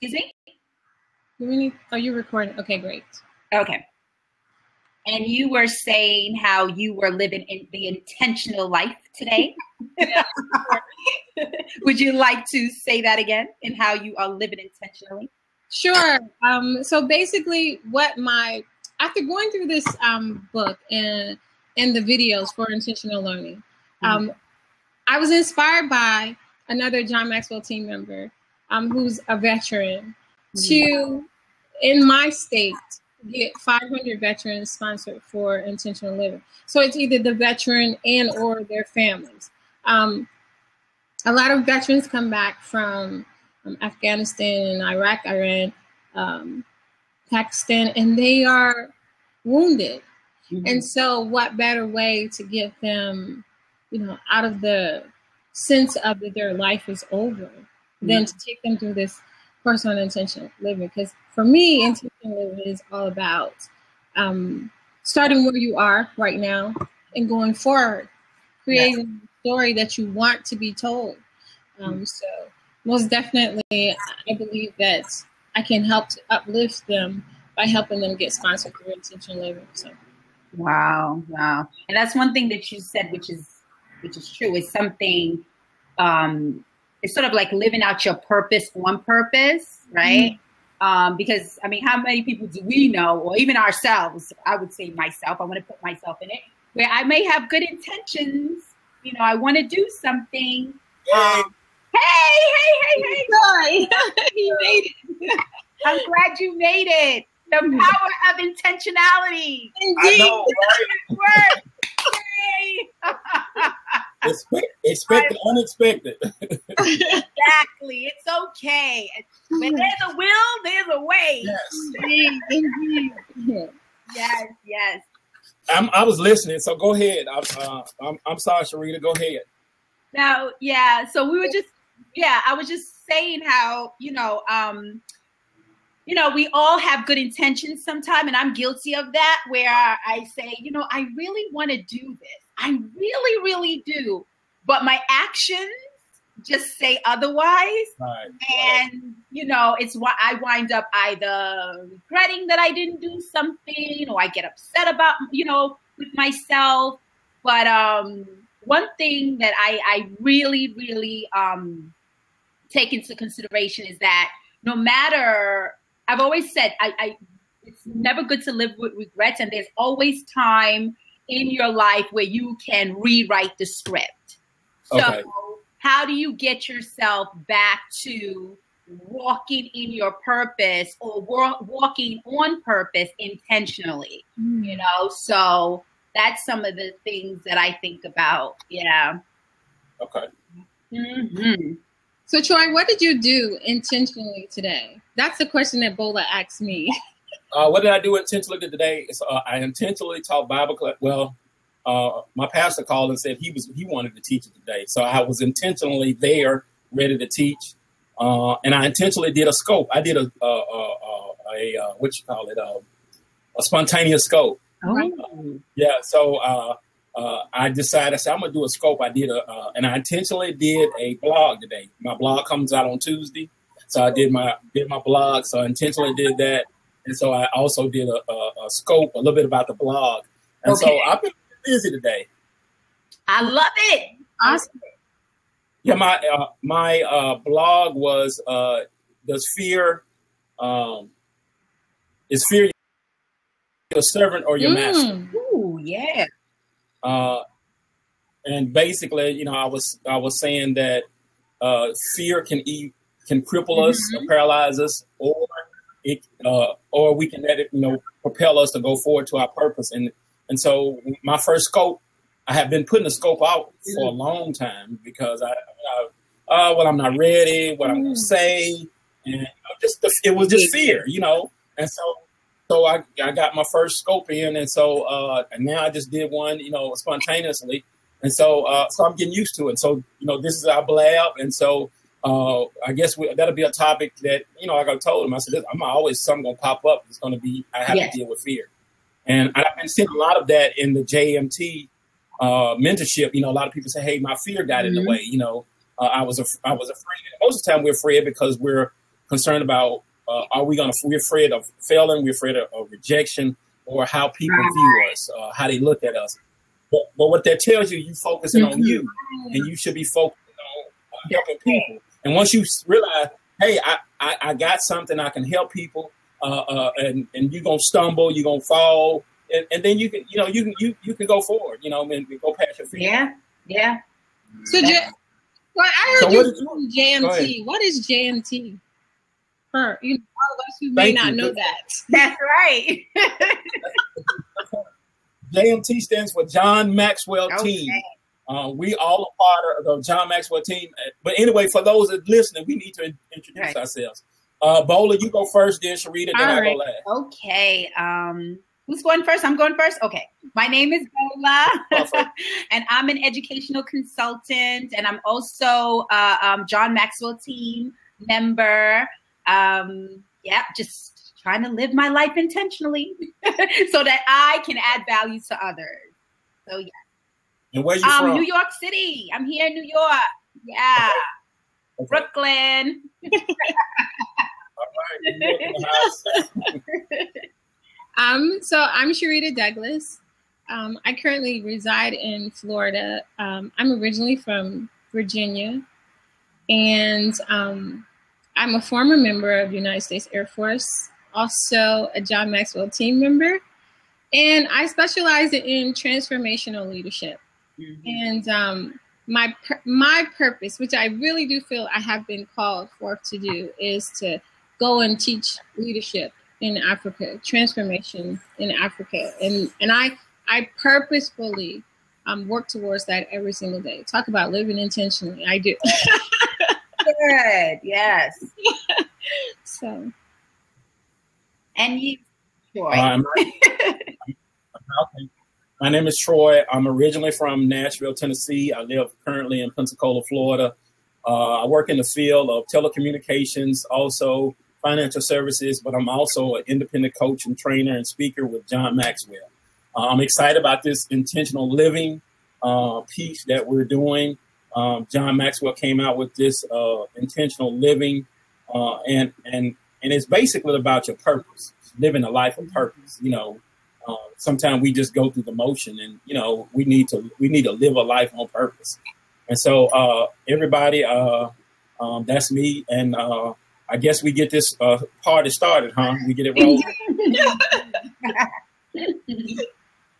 Excuse me? Are you recording? Okay, great. Okay. And you were saying how you were living in the intentional life today. Would you like to say that again, and how you are living intentionally? Sure. So basically after going through this book and the videos for intentional learning, I was inspired by another John Maxwell team member who's a veteran to, in my state, get 500 veterans sponsored for intentional living. So it's either the veteran and or their families. A lot of veterans come back from Afghanistan, Iraq, Iran, Pakistan, and they are wounded. And so what better way to get them, out of the sense of that their life is over than to take them through this personal intentional living? Because for me, intentional living is all about starting where you are right now and going forward, creating a story that you want to be told. So most definitely, I believe that I can help to uplift them by helping them get sponsored through intentional living. So. Wow. And that's one thing that you said, which is true. It's something, it's sort of like living out your purpose on purpose, right? Because, I mean, how many people do we know, or even ourselves, I would say myself, I want to put myself in it, where I may have good intentions, I want to do something. Hey. Sorry. He made it. I'm glad you made it. The power of intentionality. Indeed. I know, right? Expect the unexpected. Exactly. It's okay. When there's a will, there's a way. Yes. Indeed. Yes. I was listening, so go ahead. I'm sorry, Sherita. Go ahead. Now, so we were just, I was just saying how, we all have good intentions sometimes, and I'm guilty of that, where I say, I really want to do this. I really, really do. But my actions just say otherwise. Right. And, it's why I wind up either regretting that I didn't do something, or I get upset about, with myself. But one thing that I really, really take into consideration is that no matter, I've always said, it's never good to live with regrets, and there's always time in your life where you can rewrite the script. Okay. So how do you get yourself back to walking in your purpose, or walking on purpose intentionally? So that's some of the things that I think about. Yeah. Okay. So Troy, what did you do intentionally today? That's the question that Bola asked me. What did I do intentionally today? I intentionally taught Bible class. Well, my pastor called and said he wanted to teach it today. So I was intentionally there, ready to teach. And I intentionally did a scope. I did a spontaneous scope. Oh. So I decided, I'm going to do a scope. I did and I intentionally did a blog today. My blog comes out on Tuesday. So I did my blog. So I intentionally did that. And so I also did a scope, a little bit about the blog. And so I've been busy today. I love it. Awesome. Yeah, my blog was, does fear, is fear your servant or your master? Ooh, yeah. And basically, I was saying that fear can cripple us or paralyze us, or we can let it, propel us to go forward to our purpose. And so my first scope, I have been putting the scope out for a long time because I'm not ready, what I'm going to say, and it was just fear, And so I got my first scope in, and so and now I just did one, spontaneously, and so I'm getting used to it. So this is our Blab, and so I guess that'll be a topic that like I told him, I said I'm always something gonna pop up. It's gonna be I have to deal with fear, and I've been seeing a lot of that in the JMT mentorship. A lot of people say, "Hey, my fear got in the way." I was afraid. Most of the time, we're afraid because we're concerned about we're afraid of failing, we're afraid of rejection, or how people view us, how they look at us. But what that tells you, you focusing on you, and you should be focusing on helping people. And once you realize, hey, I got something, I can help people, and you're gonna stumble, you're gonna fall, and then you can go forward, and go past your fear. Yeah. So, I heard you from JMT. What is JMT? For all of us who may not know that. That's right. JMT stands for John Maxwell Team. We all are part of the John Maxwell Team. But anyway, for those that are listening, we need to introduce ourselves. Bola, you go first, then Sherita, then I go last. Okay. Who's going first? I'm going first? Okay. My name is Bola, and I'm an educational consultant, and I'm also John Maxwell Team member. Just trying to live my life intentionally so that I can add value to others. So, yeah. And where you from? New York City. I'm here in New York. Yeah. Okay. Brooklyn. So I'm Sherita Douglas. I currently reside in Florida. I'm originally from Virginia, and I'm a former member of the United States Air Force, also a John Maxwell Team member, and I specialize in transformational leadership. Mm-hmm. And my purpose, which I really do feel I have been called forth to do, is to go and teach leadership in Africa, transformation in Africa, and I purposefully work towards that every single day. Talk about living intentionally. I do. Good. Yes. So. And you, Troy. My name is Troy. I'm originally from Nashville, Tennessee. I live currently in Pensacola, Florida. I work in the field of telecommunications, also financial services, but I'm also an independent coach and trainer and speaker with John Maxwell. I'm excited about this intentional living piece that we're doing. John Maxwell came out with this intentional living, and it's basically about your purpose, living a life of purpose. Sometimes we just go through the motion, and we need to live a life on purpose. And so everybody, that's me, and I guess we get this party started, huh? We get it rolling.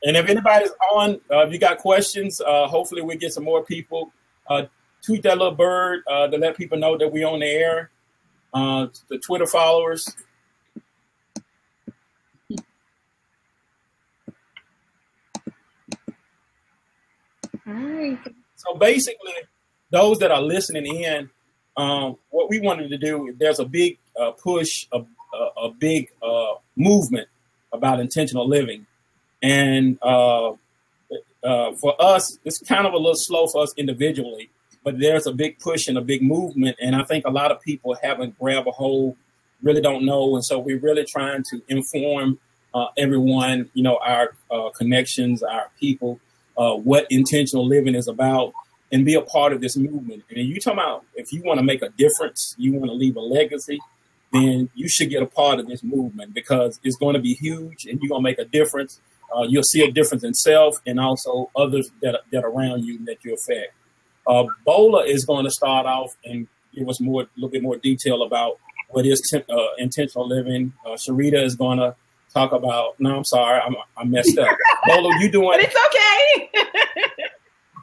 And if anybody's on, if you got questions, hopefully we get some more people. Tweet that little bird to let people know that we're on the air. The Twitter followers. All right. So basically, those that are listening in, what we wanted to do, there's a big push, a big movement about intentional living. And for us, it's kind of a little slow for us individually, but there's a big push and a big movement. And I think a lot of people haven't grabbed a hold, really don't know. And so we're really trying to inform everyone, our connections, our people, what intentional living is about, and be a part of this movement. And you talking about, if you want to make a difference, you want to leave a legacy, then you should get a part of this movement, because it's going to be huge and you're going to make a difference. You'll see a difference in self and also others that are around you that you affect. Bola is going to start off and give us a little bit more detail about what is intentional living. Sherita is going to talk about, no, I'm sorry, I messed up. Bola, you doing? But it's okay.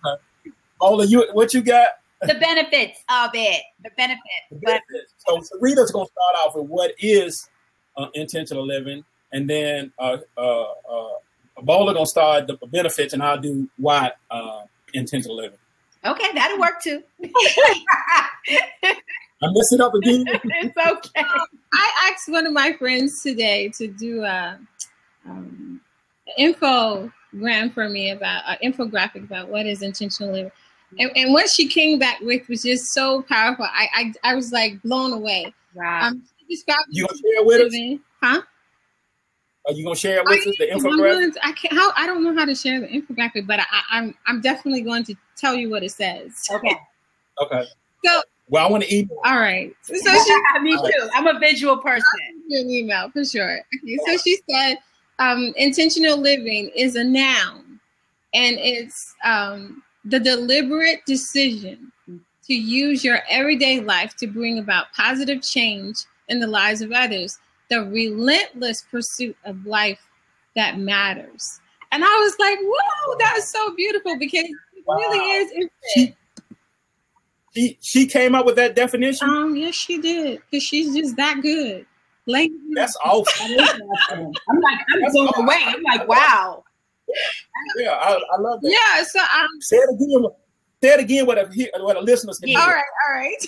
Okay. Bola, what you got? The benefits of it. The benefits. So Sherita's going to start off with what is intentional living, and then Bola going to start the benefits, and I'll do why intentional living. Okay, that'll work too. I messed it up again. It's okay. I asked one of my friends today to do an infogram for me about an infographic about what is intentional living. And what she came back with was just so powerful. I was like blown away. Wow. You gonna share it with us? Huh? Are you gonna share it with us, the infographic? I don't know how to share the infographic, but I'm definitely going to tell you what it says. Okay. Okay. So Well, I want to email. All right. So she, me too. I'm a visual person. An email for sure. Okay, so she said, intentional living is a noun, and it's the deliberate decision to use your everyday life to bring about positive change in the lives of others. The relentless pursuit of life that matters. And I was like, whoa, that's so beautiful, because it really is. She came up with that definition? Yes, she did, because she's just that good. That's awesome. I'm blown away. I'm like, wow. Yeah, I love that. Yeah, so say it again. Say it again. What the listeners can hear. All right.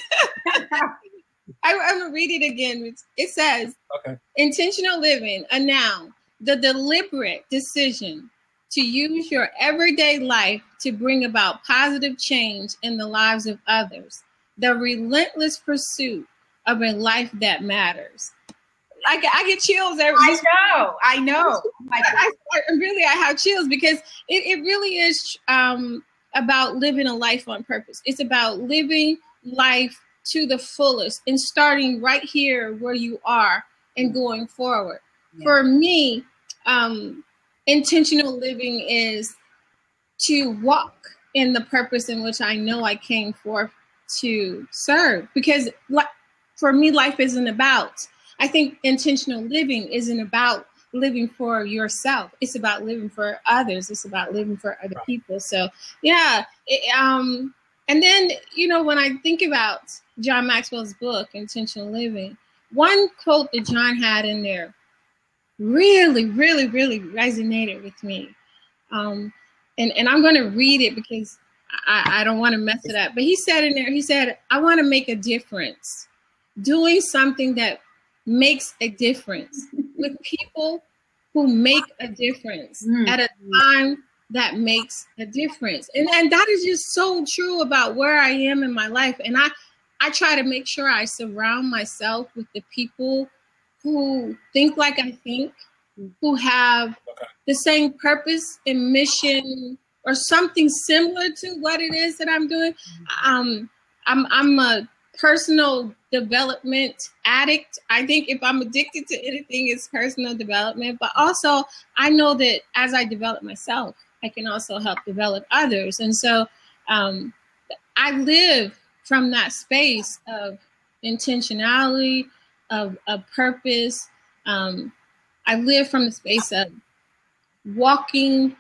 I'm gonna read it again. It says, okay. Intentional living, a noun, the deliberate decision to use your everyday life to bring about positive change in the lives of others. The relentless pursuit of a life that matters. I get chills every. I know. I have chills, because it really is about living a life on purpose. It's about living life to the fullest and starting right here where you are and going forward. Yeah. For me, intentional living is to walk in the purpose in which I know I came forth to serve. Because for me, life isn't about, I think intentional living isn't about living for yourself. It's about living for others. It's about living for other people. So yeah. And then, when I think about John Maxwell's book, Intentional Living, one quote that John had in there really, really, really resonated with me. And I'm going to read it because I don't want to mess it up. But he said in there, he said, I want to make a difference. Doing something that makes a difference with people who make a difference at a time that makes a difference. And that is just so true about where I am in my life. And I try to make sure I surround myself with the people who think like I think, who have the same purpose and mission or something similar to what it is that I'm doing. I'm a personal development addict. I think if I'm addicted to anything, it's personal development. But also, I know that as I develop myself, I can also help develop others. And so I live from that space of intentionality, of purpose. I live from the space of walking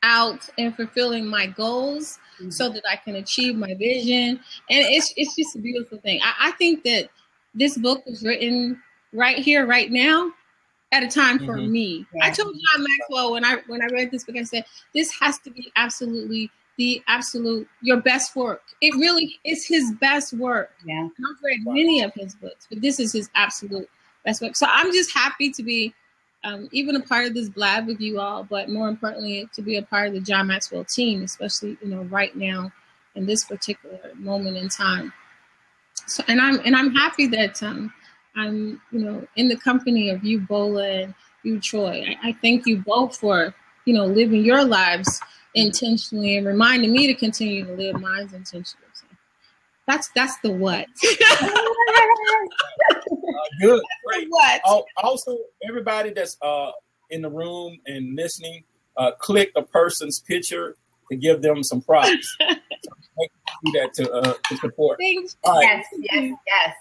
out and fulfilling my goals so that I can achieve my vision. And it's just a beautiful thing. I think that this book was written right here, right now, at a time for me. Yeah. I told John Maxwell when I read this book, I said, this has to be absolutely your best work. It really is his best work. Yeah. And I've read many of his books, but this is his absolute best work. So I'm just happy to be even a part of this Blab with you all, but more importantly, to be a part of the John Maxwell team, especially, right now in this particular moment in time. So, and I'm happy that I'm, in the company of you, Bola, and you, Troy. I thank you both for, living your lives intentionally and reminding me to continue to live mine intentionally. So that's the what. Good. Great. What? Also, everybody that's in the room and listening, click a person's picture to give them some props. Do that to support. Thanks. All right. Yes.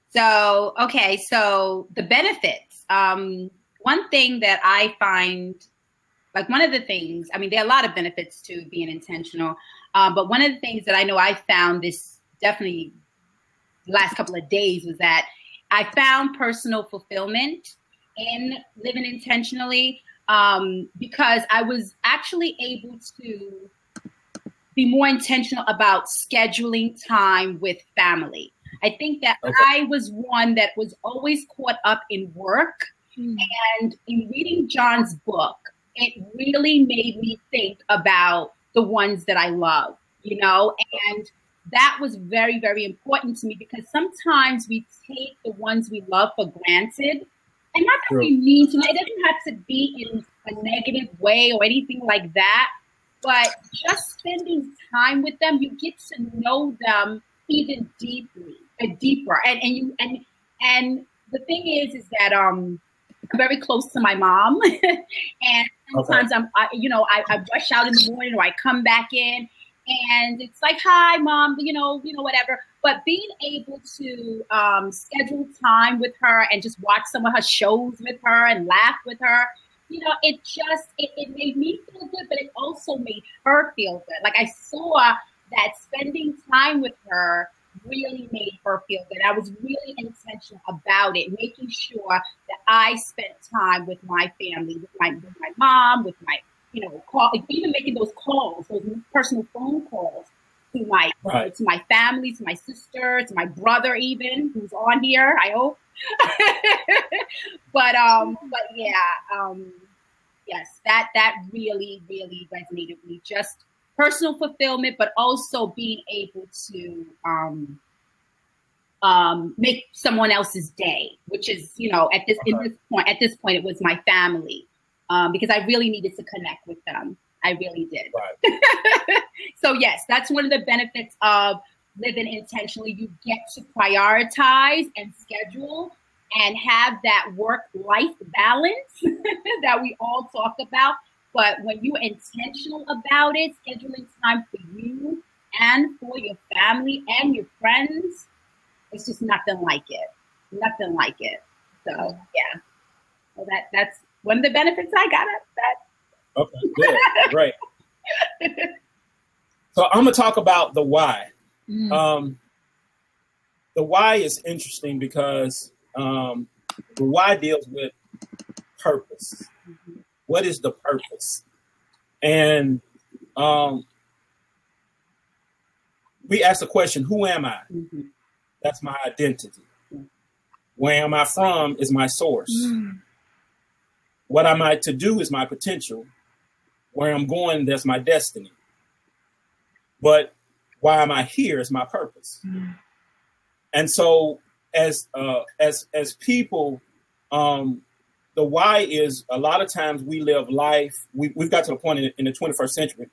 So, okay. So the benefits. One thing that I find, like one of the things, I mean, there are a lot of benefits to being intentional, but one of the things that I know I found this definitely the last couple of days was that I found personal fulfillment in living intentionally because I was actually able to be more intentional about scheduling time with family. I think that I was one that was always caught up in work. And in reading John's book, it really made me think about the ones that I love, and that was very, very important to me because sometimes we take the ones we love for granted. And not that we mean to, it doesn't have to be in a negative way or anything like that. but just spending time with them, you get to know them even deeper. And the thing is that I'm very close to my mom, and sometimes I rush out in the morning or I come back in, and it's like, hi, mom, whatever. But being able to schedule time with her and just watch some of her shows with her and laugh with her, it made me feel good, but it also made her feel good. Like I saw that spending time with her really made her feel good. I was really intentional about it, making sure that I spent time with my family, with my mom, with my, even making those calls, those personal phone calls to my family, to my sister, to my brother, even who's on here, I hope. but yeah, yes, that really, really resonated with me. Just personal fulfillment, but also being able to make someone else's day, which is, at this point, it was my family, because I really needed to connect with them. I really did. Right. So yes, that's one of the benefits of living intentionally. You get to prioritize and schedule and have that work-life balance that we all talk about. But when you're intentional about it, scheduling time for you and for your family and your friends, it's just nothing like it. Nothing like it. So yeah, so that's one of the benefits I got out of that. Okay, good, great. So I'm gonna talk about the why. The why is interesting because the why deals with purpose. What is the purpose? And we ask the question, who am I? Mm-hmm. That's my identity. Where am I from is my source. What am I to do is my potential. Where I'm going, that's my destiny. But why am I here is my purpose. And so as people, the why is a lot of times we live life. We've got to the point in the 21st century,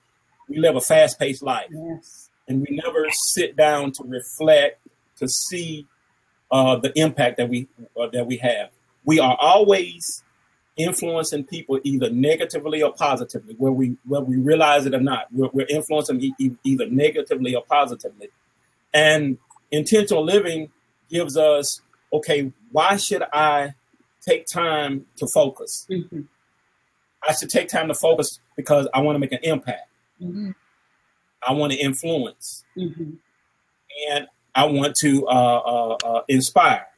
we live a fast-paced life. Yes. And we never sit down to reflect, to see the impact that we have. We are always influencing people either negatively or positively, whether we realize it or not. We're influencing either negatively or positively. And intentional living gives us, okay, why should I take time to focus? Mm-hmm. I should take time to focus because I want to make an impact. Mm-hmm. I want to influence. Mm-hmm. And I want to inspire.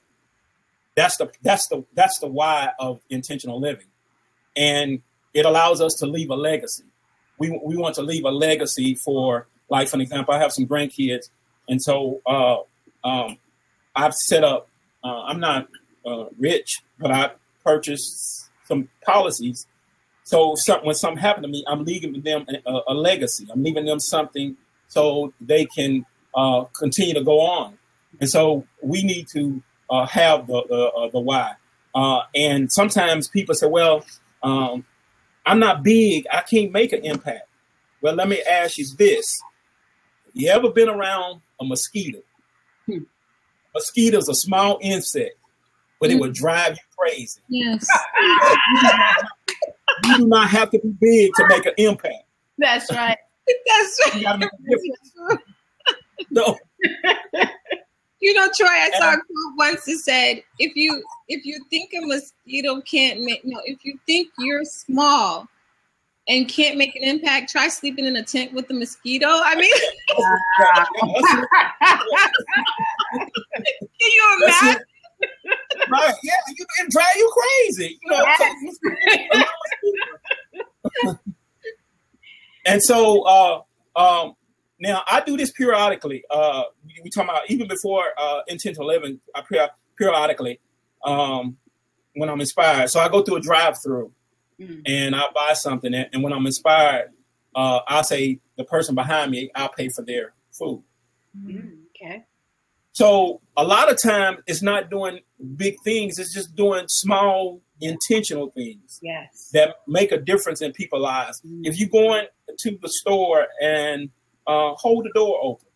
That's the why of intentional living. And it allows us to leave a legacy. We want to leave a legacy for, like, for example, I have some grandkids. And so I've set up, I'm not rich, but I purchased some policies. So when something happened to me, I'm leaving them a legacy. I'm leaving them something so they can continue to go on. And so we need to have the why. And sometimes people say, well, I'm not big. I can't make an impact. Well, let me ask you this. You ever been around a mosquito? Mosquito's a small insect, but it would drive you crazy. Yes. You do not have to be big to make an impact. That's right. That's right. You gotta make a difference. No. Troy, I saw a quote once that said, if you think a mosquito can't make, if you think you're small and can't make an impact, try sleeping in a tent with a mosquito. I mean, can you imagine? Right, yeah, it drive you crazy. And so now I do this periodically. We talking about even before intentional living. I periodically when I'm inspired. So I go through a drive-through and I buy something, and when I'm inspired, I'll say the person behind me, I'll pay for their food. Okay. So a lot of time it's not doing big things. It's just doing small intentional things that make a difference in people's lives. If you go into the store and hold the door open,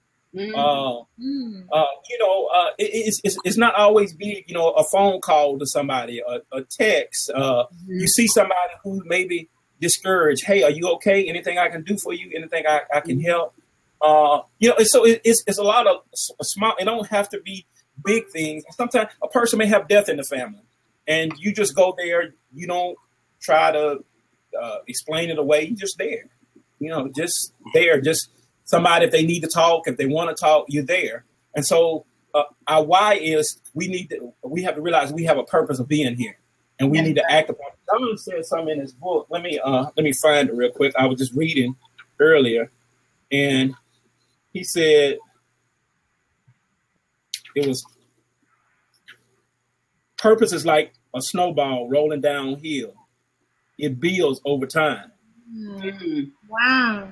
it's not always big, a phone call to somebody, a text. You see somebody who may be discouraged. Hey, are you okay? Anything I can do for you? Anything I can help? It's a lot of small. It don't have to be big things. Sometimes a person may have death in the family, and you just go there. You don't try to explain it away. You're just there. Just there. Just somebody, if they need to talk, if they want to talk, you're there. And so our why is we have to realize we have a purpose of being here, and we need to act upon it. Someone said something in his book. Let me find it real quick. I was just reading earlier, and he said it was purpose is like a snowball rolling downhill. It builds over time. Wow.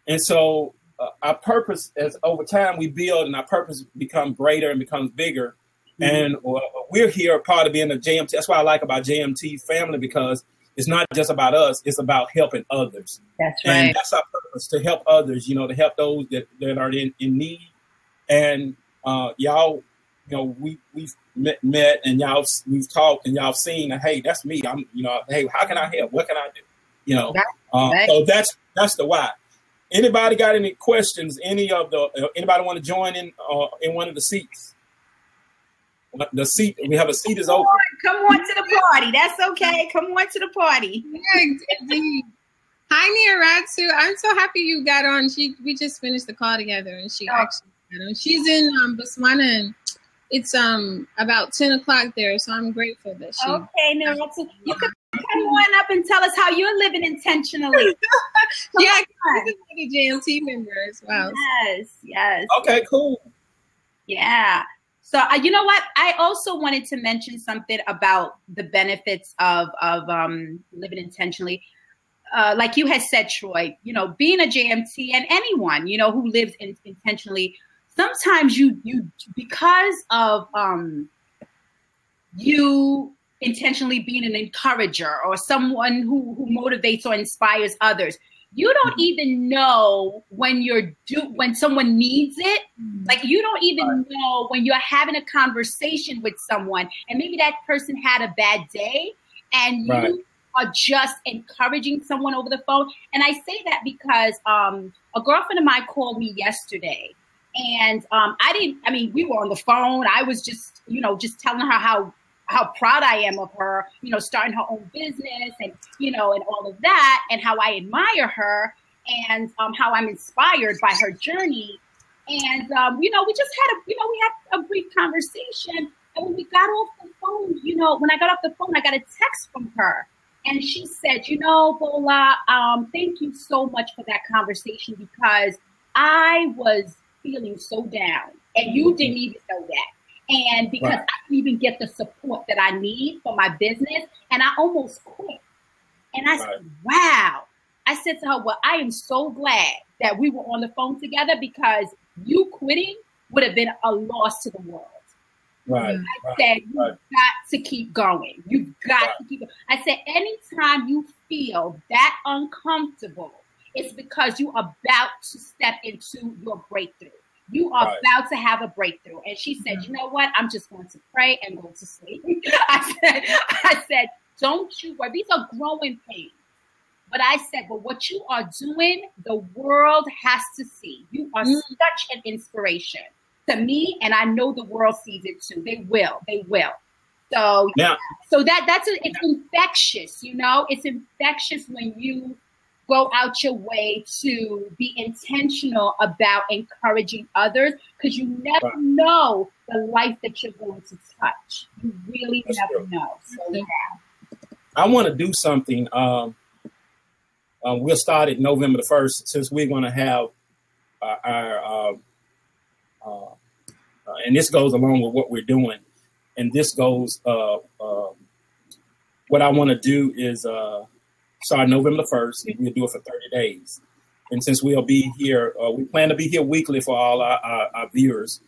And so our purpose, as over time we build, and our purpose becomes greater and becomes bigger. And we're here part of being a JMT. That's what I like about JMT family, because it's not just about us. It's about helping others. That's right. And that's our purpose, to help others, to help those that are in need. And y'all, we've met and we've talked and y'all seen, hey, that's me. I'm, hey, how can I help? What can I do? So that's the why. Anybody got any questions? Anybody want to join in one of the seats? The seat, we have a seat is open. Come on to the party. That's okay. Come on to the party. Yeah, indeed. Hi, Niaratsu. I'm so happy you got on. We just finished the call together, and she actually got on. She's in Botswana, and it's about 10 o'clock there, so I'm grateful that she. Okay, Niaratsu. You can come on up and tell us how you're living intentionally. Yeah, she's a JMT member as well. Yes. Okay, cool. Yeah. So you know what? I also wanted to mention something about the benefits of living intentionally. Like you had said, Troy, being a JMT and anyone, who lives intentionally, sometimes you because of you intentionally being an encourager or someone who motivates or inspires others, you don't even know when someone needs it. Like you don't even know when you're having a conversation with someone and maybe that person had a bad day and you are just encouraging someone over the phone. And I say that because a girlfriend of mine called me yesterday, and we were on the phone. I was just telling her how proud I am of her, starting her own business and, and all of that, and how I admire her and how I'm inspired by her journey. And, we just had a brief conversation. And when we got off the phone, when I got off the phone, I got a text from her. And she said, Bola, thank you so much for that conversation, because I was feeling so down and you didn't even know that. And because I didn't even get the support that I need for my business, and I almost quit. And I said, wow. I said to her, well, I am so glad that we were on the phone together, because you quitting would have been a loss to the world. I said, you've got to keep going. You've got to keep going. I said, anytime you feel that uncomfortable, it's because you're about to step into your breakthrough. You are about to have a breakthrough. And she said, you know what? I'm just going to pray and go to sleep. I said, don't you worry. These are growing pains. But I said, but what you are doing, the world has to see. You are such an inspiration to me. And I know the world sees it too. They will. So, so it's infectious, it's infectious when you go out your way to be intentional about encouraging others, because you never know the life that you're going to touch. You really never know. So, I want to do something. We'll start it November the 1st, since we're going to have our and this goes along with what we're doing. And this goes, what I want to do is start November the 1st, and we'll do it for 30 days. And since we'll be here, we plan to be here weekly for all our viewers.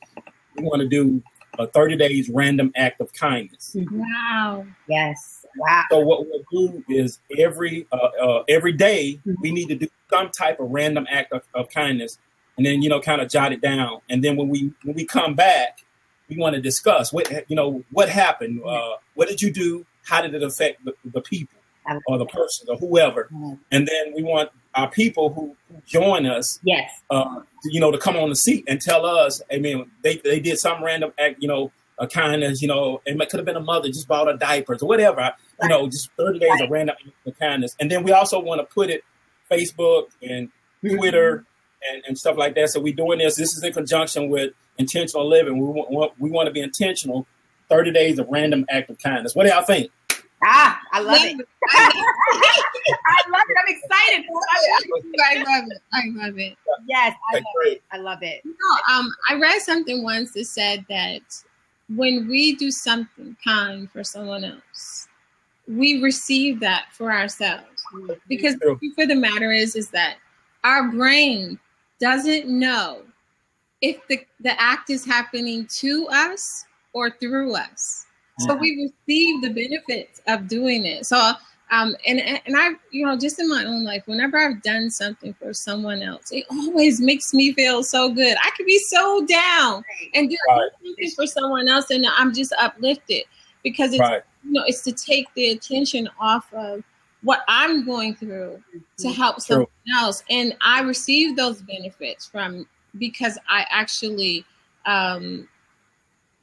We want to do a 30 days random act of kindness. Wow. Yes. Wow. So what we'll do is every day we need to do some type of random act of kindness, and then kind of jot it down. And then when we come back, we want to discuss what happened. What did you do? How did it affect the people or the person or whoever? And then we want our people who join us, yes, to come on the seat and tell us, I mean, they did some random act, a kindness, it could have been a mother just bought her diapers or whatever, just 30 days of random act of kindness. And then we also want to put it Facebook and Twitter and stuff like that. So we're doing this. This is in conjunction with intentional living. We want to be intentional. 30 days of random act of kindness. What do y'all think? I love it. I love it. I'm excited. I love it. Yes, I love it. I read something once that said that when we do something kind for someone else, we receive that for ourselves. Because the truth of the matter is that our brain doesn't know if the act is happening to us or through us. So we receive the benefits of doing it. So, and I, just in my own life, whenever I've done something for someone else, it always makes me feel so good. I could be so down and do something for someone else, and I'm just uplifted because it's, it's to take the attention off of what I'm going through to help someone else. And I receive those benefits because I actually,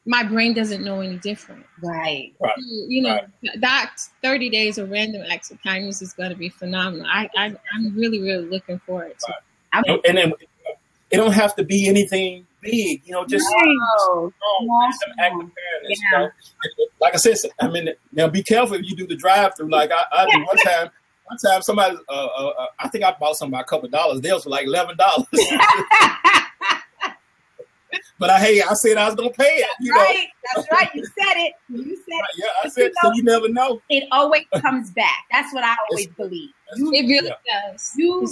my brain doesn't know any different. Right. That 30 days of random acts of kindness is going to be phenomenal. I'm really, really looking forward to it. And then it don't have to be anything big, just random act of kindness. Like I said, now be careful if you do the drive-through. Like I did one time somebody, I think I bought something by a couple of dollars. They was for like $11. But I said I was gonna pay it. Right, that's right. You said it. Yeah, I said so. You never know. It always comes back. That's what I always believe. It really does. You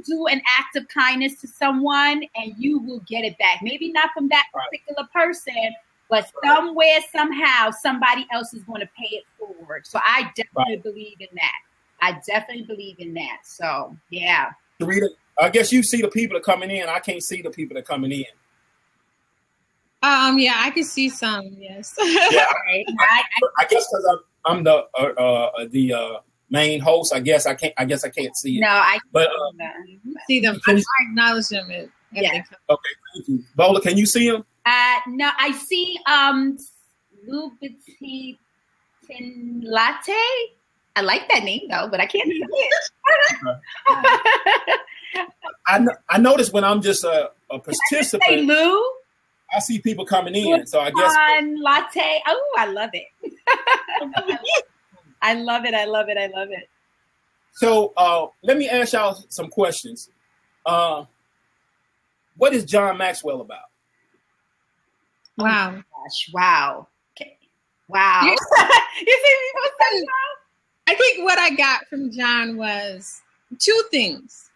do an act of kindness to someone, and you will get it back. Maybe not from that particular person, but somewhere, somehow, somebody else is going to pay it forward. So I definitely believe in that. So yeah. Sherita, I guess you see the people that are coming in. I can't see the people that are coming in. Yeah, I can see some. Yes. Yeah, I guess because I'm the main host. I guess I can't see it. No, but see them. I acknowledge them. Yeah. Okay, thank you. Bola, can you see them? No, I see Louboutin Latte. I like that name though, but I can't see it. I noticed when I'm just a participant. Say Lou. I see people coming in, so I guess latte. Oh, I love it. I love it. So let me ask y'all some questions. What is John Maxwell about? Wow. Oh gosh, wow. Okay. Wow. You see people say wow? I think what I got from John was two things.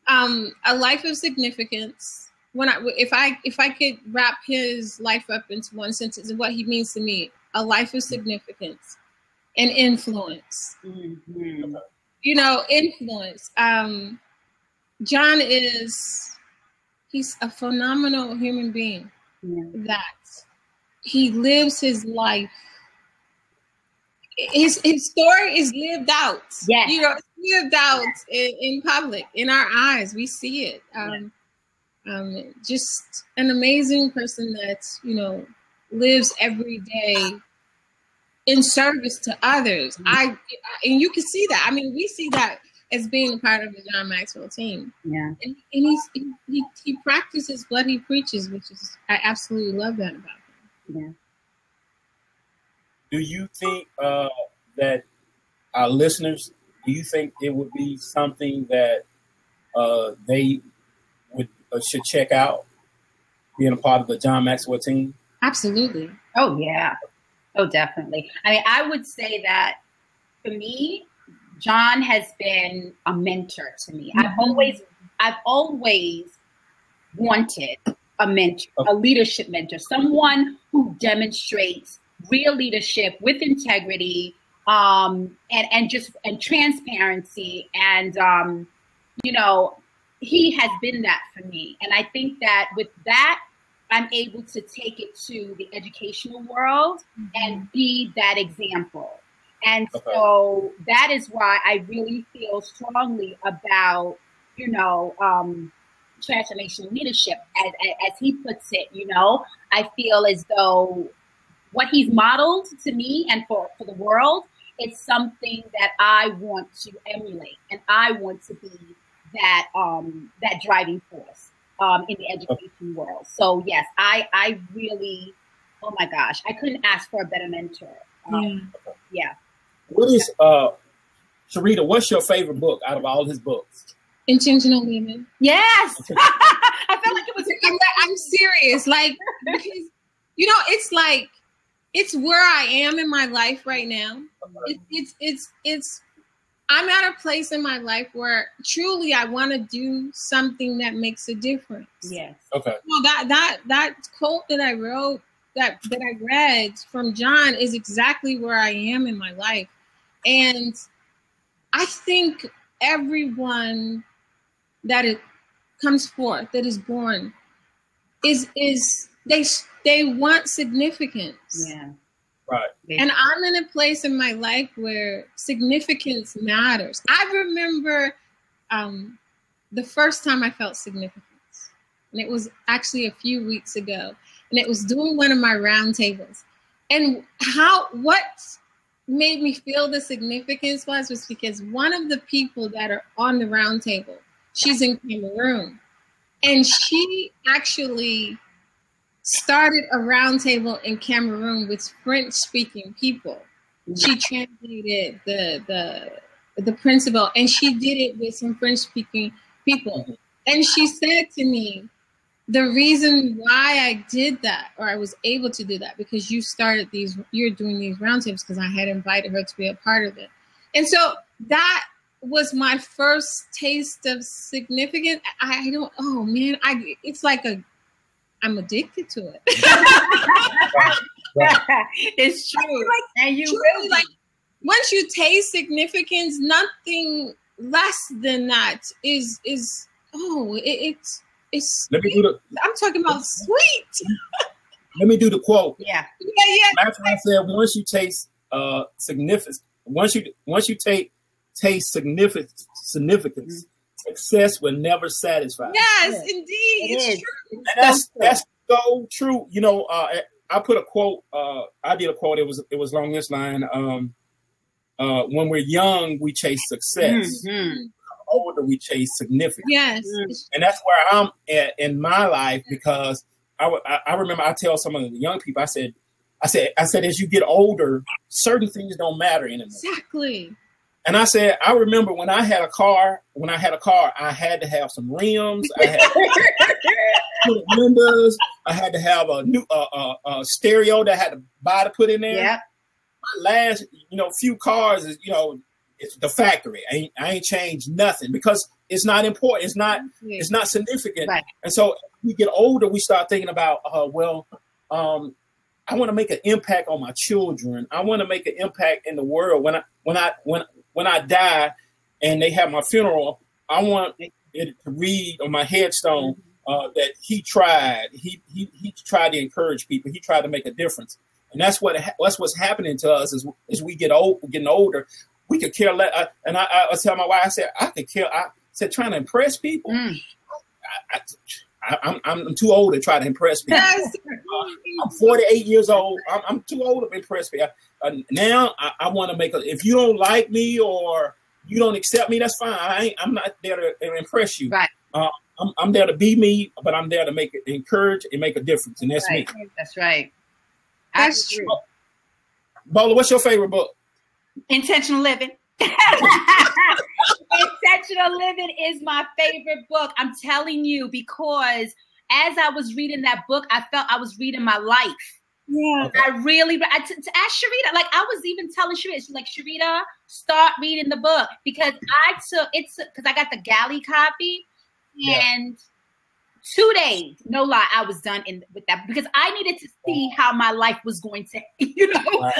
A life of significance. If I could wrap his life up into one sentence of what he means to me, a life of significance and influence. Influence. John he's a phenomenal human being that he lives his life. His story is lived out. Yes. It's lived out in public, in our eyes. We see it. Just an amazing person that, lives every day in service to others. And you can see that. I mean, we see that as being a part of the John Maxwell team. Yeah. And he practices what he preaches, which is, I absolutely love that about him. Yeah. Do you think that our listeners, do you think it would be something that they should check out, being a part of the John Maxwell team? Absolutely. Oh, yeah. Oh, definitely. I mean, I would say that for me, John has been a mentor to me. I've always wanted a mentor, a leadership mentor, someone who demonstrates real leadership with integrity, and transparency. And, you know, he has been that for me. And I think that with that, I'm able to take it to the educational world and be that example. And so that is why I really feel strongly about, you know, transformational leadership, as he puts it. You know, I feel as though what he's modeled to me and for the world, it's something that I want to emulate, and I want to be that that driving force in the education world. So yes, I really, oh my gosh, I couldn't ask for a better mentor. Yeah. What is Sherita? What's your favorite book out of all his books? Intentional Living. Yes. I felt like it was. I'm serious, like, because you know, it's like, it's where I am in my life right now. It's I'm at a place in my life where truly I want to do something that makes a difference. Yes. Okay. Well, that quote that I wrote, that I read from John, is exactly where I am in my life. And I think everyone that it comes forth, that is born, is they want significance. Yeah. Right. And I'm in a place in my life where significance matters. I remember the first time I felt significance, and it was actually a few weeks ago, and it was doing one of my roundtables. And what made me feel the significance was because one of the people that are on the roundtable, she's in Cameroon, and she actually started a roundtable in Cameroon with French-speaking people. She translated the principle, and she did it with some French-speaking people. And she said to me, the reason why I did that, or I was able to do that, because you're doing these roundtables, because I had invited her to be a part of it. And so that was my first taste of significance. It's like I'm addicted to it. It's true. And you really, like, once you taste significance, nothing less than that is it's Let me do the, I'm talking about sweet. Let me do the quote. Yeah. Maxwell said, once you taste significance, once you taste significance, success will never satisfy. Yes, indeed. It's true. And that's so true. You know, I put a quote. I did a quote. It was along this line. When we're young, we chase success. Mm-hmm. Older, we chase significance. Yes, and that's where I'm at in my life, because I remember I tell some of the young people. I said, as you get older, certain things don't matter anymore. Exactly. And I said, I remember when I had a car, I had to have some rims. I had to put windows. I had to have a new stereo that I had to buy to put in there. Yeah. My last, few cars is, it's the factory. I ain't changed nothing, because it's not important. It's not significant. Right. And so as we get older, we start thinking about, I want to make an impact on my children. I want to make an impact in the world. When I die and they have my funeral, I want it to read on my headstone that he tried. He tried to encourage people. He tried to make a difference. And that's what's happening to us as we get getting older. We could care less. And I tell my wife, I said, trying to impress people. I'm too old to try to impress people. Yes. I'm 48 years old. I'm too old to impress people. Now I want to make if you don't like me or you don't accept me, that's fine. I'm not there to impress you. Right. I'm there to be me, but I'm there to encourage and make a difference. And that's me. That's right. That's true. Bola, what's your favorite book? Intentional Living. Intentional Living is my favorite book. I'm telling you, because as I was reading that book, I felt I was reading my life. Yeah. I really, to ask Sherita, like I was even telling Sherita, she's like, Sherita, start reading the book, because because I got the galley copy, and 2 days, no lie, I was done with that because I needed to see how my life was going to, like not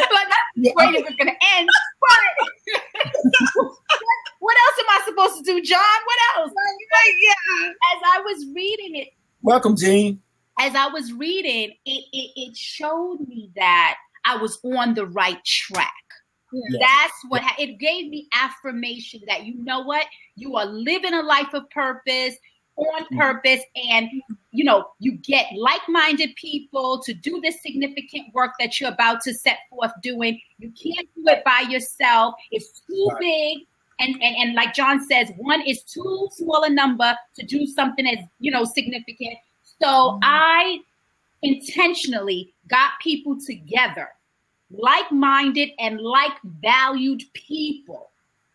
afraid it was going to end, but what else am I supposed to do, John? What else? As I was reading it. Welcome, Jean. As I was reading, it showed me that I was on the right track. Yeah. That's what it gave me affirmation that, you know what, you are living a life of purpose, on purpose, and you get like-minded people to do this significant work that you're about to set forth doing. You can't do it by yourself. It's too big. And like John says, one is too small a number to do something as, significant. So I intentionally got people together, like-minded and like-valued people.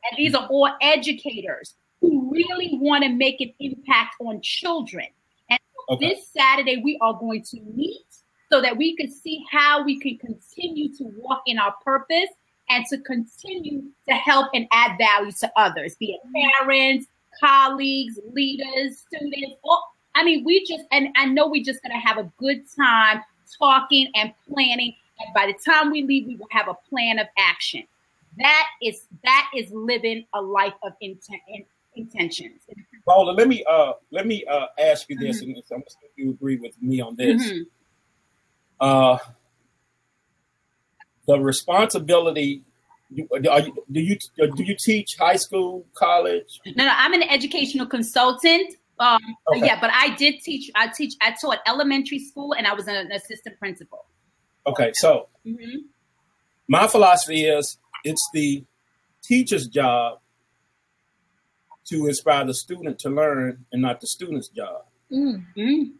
And these are all educators who really want to make an impact on children. And this Saturday, we are going to meet so that we can see how we can continue to walk in our purpose and to continue to help and add value to others, be it parents, colleagues, leaders, students. And I know we're just going to have a good time talking and planning. And by the time we leave, we will have a plan of action. That is living a life of intentions. Bola, let me ask you this, and I'm sure you agree with me on this. The responsibility. Do you teach high school, college? No, I'm an educational consultant. Yeah, but I did teach. I taught elementary school, and I was an assistant principal. Okay, so my philosophy is it's the teacher's job to inspire the student to learn, and not the student's job. In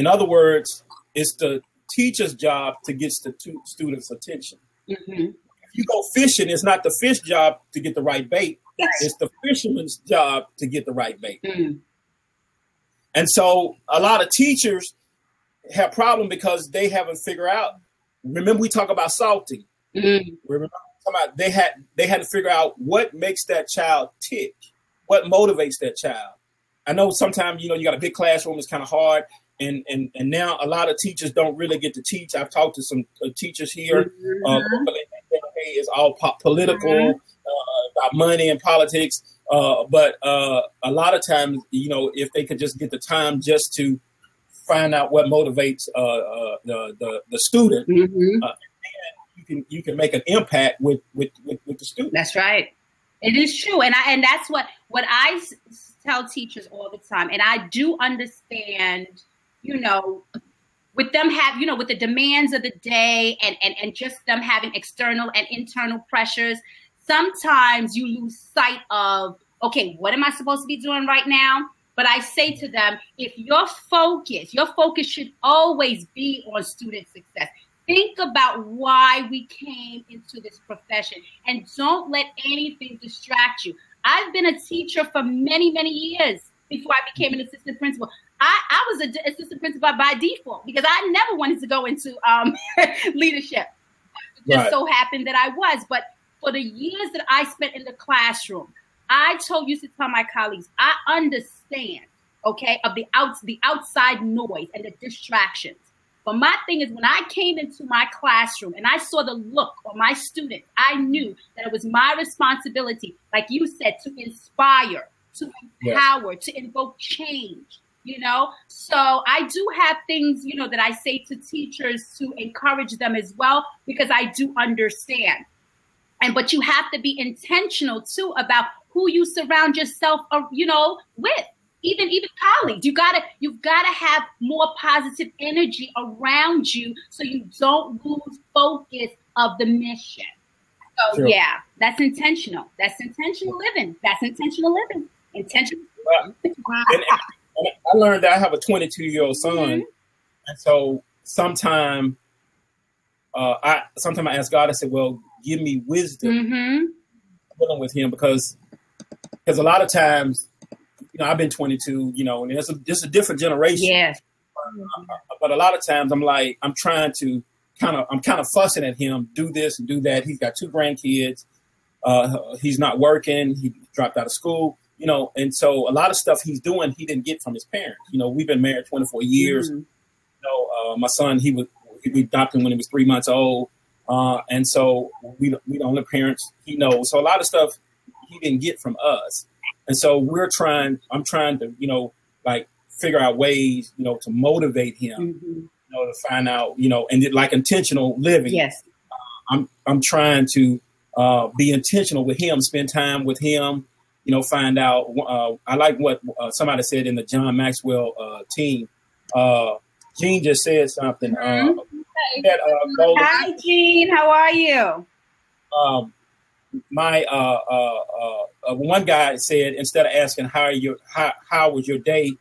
other words, it's the teacher's job to get the student's attention. If you go fishing, it's not the fish job to get the right bait. It's the fisherman's job to get the right bait. And so a lot of teachers have problem because they haven't figured out. Remember, we talk about salting. Remember, they had to figure out what makes that child tick, what motivates that child. I know sometimes you got a big classroom, it's kind of hard, and now a lot of teachers don't really get to teach. I've talked to some teachers here. It's all political, about money and politics. But a lot of times, if they could just get the time just to find out what motivates the student, you can make an impact with the student. That's right. It is true, and that's what I tell teachers all the time. And I do understand, with them with the demands of the day and just them having external and internal pressures. Sometimes you lose sight of, okay, what am I supposed to be doing right now? But I say to them, if your focus should always be on student success. Think about why we came into this profession, and don't let anything distract you. I've been a teacher for many, many years before I became an assistant principal. I was an assistant principal by default because I never wanted to go into leadership. It just so happened that I was. But for the years that I spent in the classroom, I used to tell my colleagues, I understand, of the outside noise and the distractions. But my thing is, when I came into my classroom and I saw the look on my students, I knew that it was my responsibility, like you said, to inspire, to empower, to invoke change, So I do have things, that I say to teachers to encourage them as well, because I do understand. But you have to be intentional too about who you surround yourself, with. Even colleagues, you've got to have more positive energy around you so you don't lose focus of the mission. So sure. Yeah, that's intentional. That's intentional living. Intentional. And I learned that I have a 22-year-old son, and so sometime I ask God. I said, "Well, give me wisdom dealing with him because a lot of times." I've been 22, and it's a different generation. Yes. But a lot of times I'm trying to I'm kind of fussing at him, do this and do that. He's got 2 grandkids. He's not working. He dropped out of school. you know, and so a lot of stuff he's doing, he didn't get from his parents. You know, we've been married 24 years. You know, my son, we adopted him when he was 3 months old. And so we the only parents he knows. So a lot of stuff he didn't get from us. And so I'm trying to, you know, like figure out ways, you know, to motivate him, you know, to find out, you know, and like intentional living. Yes. I'm trying to be intentional with him, spend time with him, you know, find out. I like what somebody said in the John Maxwell team. Gene just said something. Hi, Gene. How are you? One guy said, instead of asking how was your day,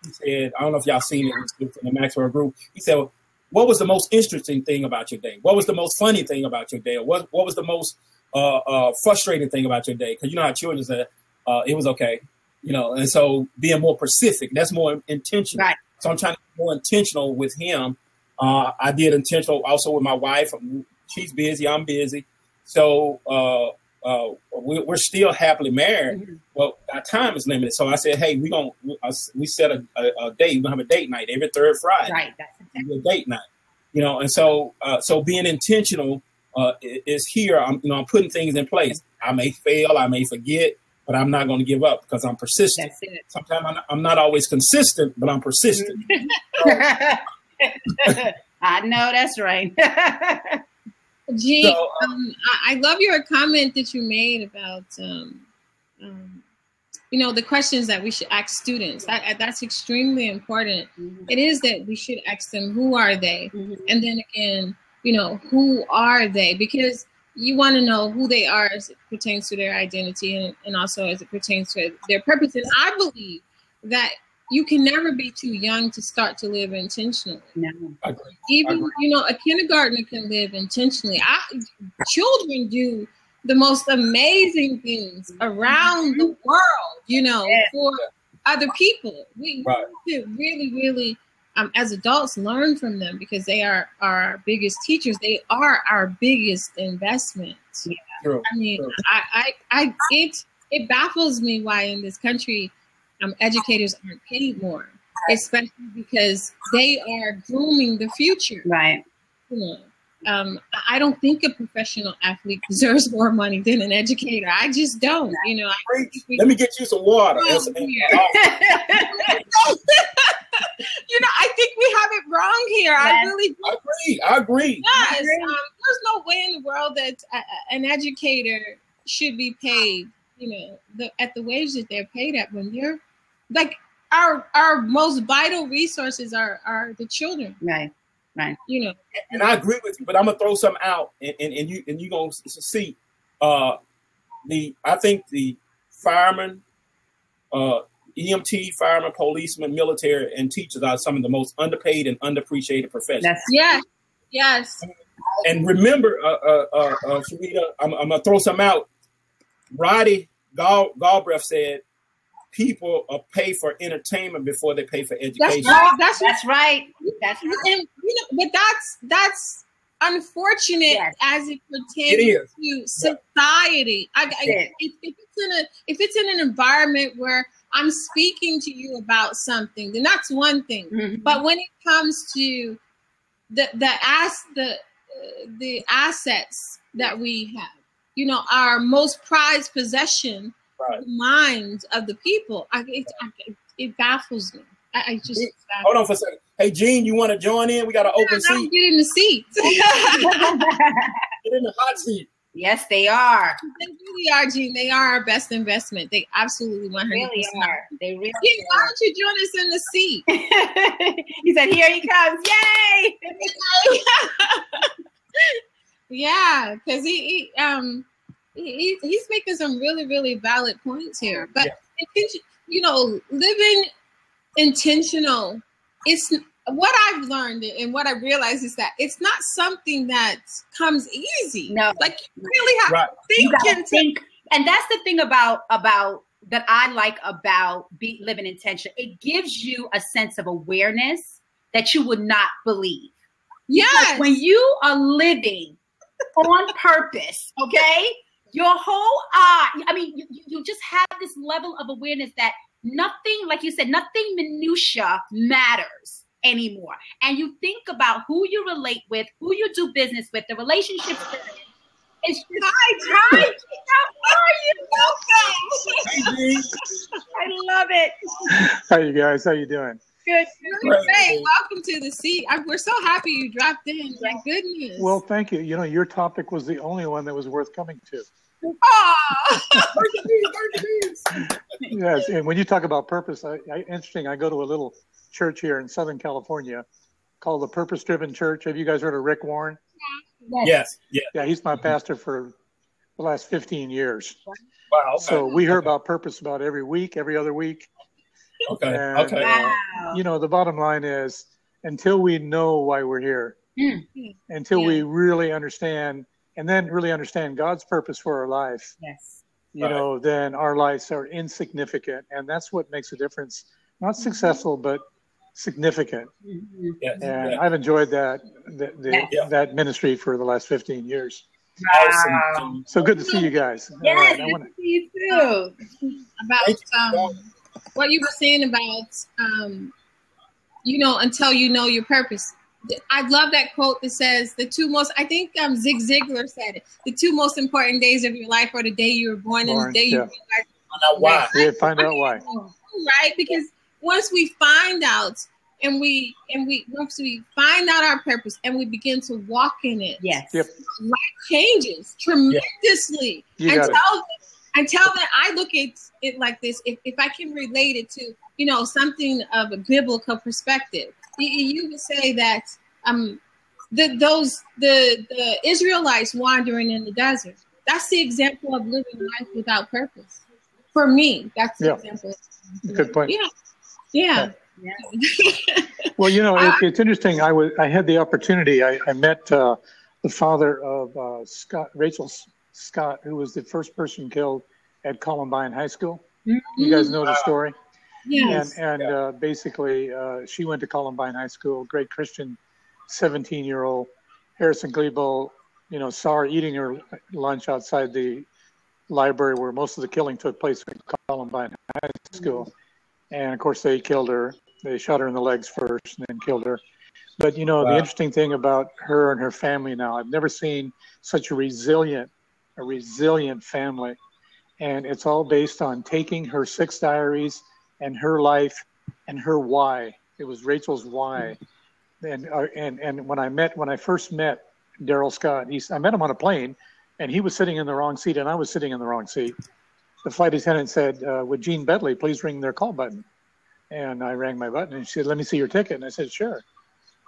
he said, I don't know if y'all seen it in the Maxwell group. He said, what was the most interesting thing about your day? What was the most funny thing about your day? Or what was the most frustrating thing about your day? Because you know how children say, it was okay, you know. And so being more specific, that's more intentional. Right. So I'm trying to be more intentional with him. I did intentional also with my wife. She's busy. I'm busy. So we're still happily married. Well, our time is limited. So I said, hey, we set a date. We're going to have a date night every third Friday. Right. That's exactly. A date night. You know, and so being intentional is here. I'm putting things in place. I may fail. I may forget. But I'm not going to give up because I'm persistent. That's it. Sometimes I'm not always consistent, but I'm persistent. I know that's right. Gee, I love your comment that you made about, you know, the questions that we should ask students. That's extremely important. It is that we should ask them, who are they? And then again, you know, who are they? Because you want to know who they are as it pertains to their identity and also as it pertains to their purpose. And I believe that you can never be too young to start to live intentionally. No. Even, you know, a kindergartner can live intentionally. Children do the most amazing things around the world, you know, for other people. We need to really, really, as adults, learn from them because they are our biggest teachers. They are our biggest investment. Yeah. True. I mean, it baffles me why in this country educators aren't paid more, especially because they are grooming the future. Right. You know, I don't think a professional athlete deserves more money than an educator. I just don't. You know. Let me get you some water. You know, I think we have it wrong here. Yes. I really do. I agree. Yes. There's no way in the world that an educator should be paid, you know, at the wage that they're paid at when they're like our most vital resources are the children. Right. Right. You know. And I agree with you, but I'm gonna throw something out and you gonna see I think the firemen, EMT, firemen, policemen, military, and teachers are some of the most underpaid and underappreciated professions. Yes. And remember, Sherita, I'm gonna throw some out. Roddy Galbraith said, "People are pay for entertainment before they pay for education." That's right. And, you know, but that's unfortunate as it pertains to society. If it's in an environment where I'm speaking to you about something, then that's one thing. But when it comes to the assets that we have, you know, our most prized possession, the minds of the people, it baffles me. I just hold on for a second. Hey, Gene, you want to join in? We got an open seat. Get in the seat. Get in the hot seat. Yes, they are. They really are, Gene. They are our best investment. They absolutely 100% really are. They really Gene, why don't you join us in the seat? He said, "Here he comes. Yay!" Yeah, because he's making some really, really valid points here. But you know, living intentional, it's what I've learned and what I realized is that it's not something that comes easy. No, like you really have to think. And that's the thing about that I like about living intentional. It gives you a sense of awareness that you would not believe. Yes, because when you are living on purpose, okay, your whole I mean, you just have this level of awareness that nothing, like you said, nothing minutia matters anymore. And you think about who you relate with, who you do business with, the relationships. It's just, hi, how are you? I love it. How you guys? How you doing? Good. Great. Welcome to the seat. We're so happy you dropped in. My goodness. Well, thank you. You know, your topic was the only one that was worth coming to. Oh. Yes, and when you talk about purpose, interesting. I go to a little church here in Southern California called the Purpose Driven Church. Have you guys heard of Rick Warren? Yes. Yeah. Yeah, he's my pastor for the last 15 years. Wow. Okay. So we hear about purpose about every week, every other week. Okay. And, Okay. Wow. You know, the bottom line is until we know why we're here, until we really understand, and then really understand God's purpose for our life, you know, then our lives are insignificant. And that's what makes a difference. Not successful, but significant. Yes. And I've enjoyed that ministry for the last 15 years. Awesome. So good to see you guys. Yes, All right, good to see you too. About what you were saying about, you know, until you know your purpose. I love that quote that says the two most, I think Zig Ziglar said it, the two most important days of your life are the day you were born and the day you realized. Find out why. Yeah, find out why. Right? Because once we find out once we find out our purpose and we begin to walk in it, life changes tremendously. Until then, I look at it like this. If I can relate it to, you know, something of a biblical perspective, you would say that the Israelites wandering in the desert, that's the example of living life without purpose. For me, that's the example. Good point. Yeah. Well, you know, it's interesting. I had the opportunity. I met the father of Rachel Scott, who was the first person killed at Columbine High School. You guys know the story? Yes. And basically, she went to Columbine High School, great Christian 17-year-old. Harrison Glebo, you know, saw her eating her lunch outside the library where most of the killing took place at Columbine High School. And, of course, they killed her. They shot her in the legs first and then killed her. But, you know, the interesting thing about her and her family now, I've never seen such a resilient family. And it's all based on taking her 6 diaries and her life and her why. It was Rachel's why. And when I first met Daryl Scott, I met him on a plane, and he was sitting in the wrong seat, and I was sitting in the wrong seat. The flight attendant said, would Gene Bedley please ring their call button? And I rang my button, and she said, let me see your ticket. And I said, sure.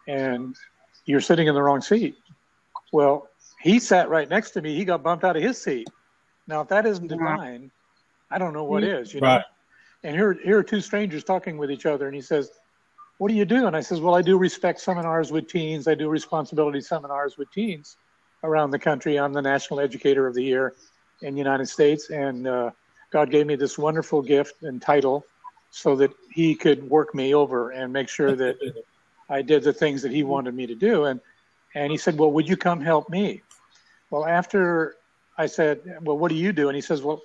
And you're sitting in the wrong seat. Well, he sat right next to me. He got bumped out of his seat. Now, if that isn't divine, I don't know what is, you know. Right. And here are two strangers talking with each other, and he says, what do you do? And I says, well, I do respect seminars with teens. I do responsibility seminars with teens around the country. I'm the National Educator of the Year in the United States, and God gave me this wonderful gift and title so that he could work me over and make sure that I did the things that he wanted me to do. And he said, well, would you come help me? Well, after I said, well, what do you do? And he says, well,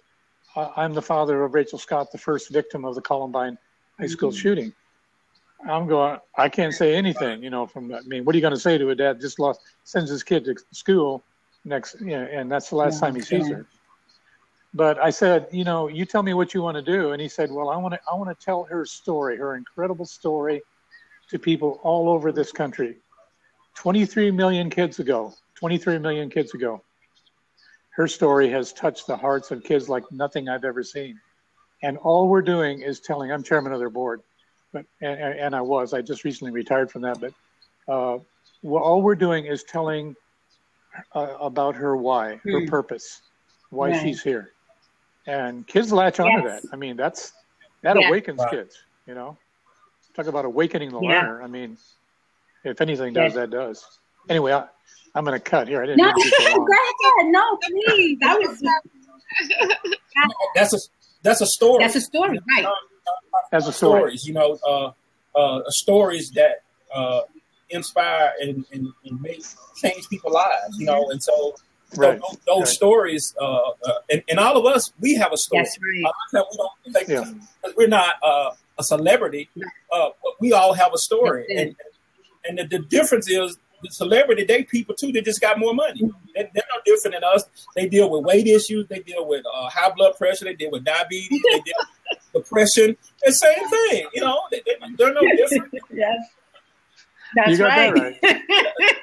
I'm the father of Rachel Scott, the first victim of the Columbine High School shooting. I'm going, I can't say anything, you know, from, I mean, what are you going to say to a dad just sends his kid to school next, you know, and that's the last time he sees her. But I said, you know, you tell me what you want to do. And he said, well, I want to tell her story, her incredible story to people all over this country. 23 million kids ago, her story has touched the hearts of kids like nothing I've ever seen. And all we're doing is telling, I'm chairman of their board, but and I just recently retired from that, but all we're doing is telling about her why, her purpose, why she's here. And kids latch onto that. I mean, that awakens kids, you know. Talk about awakening the learner. I mean, if anything does, that does. Anyway, I'm going to cut here. I didn't. No, go ahead. No, please. That was. That's a story. That's a story, right? As a story, you know, stories that inspire and make change people's lives, you know. And so Right. So those stories, and all of us, we have a story. That's right. A lot of times we don't think because we're not a celebrity, but we all have a story. And the difference is the celebrity, they people too, they just got more money. They're no different than us. They deal with weight issues. They deal with high blood pressure. They deal with diabetes. They deal with depression. The same thing. You know, they're no different. Yes. That's you got right. that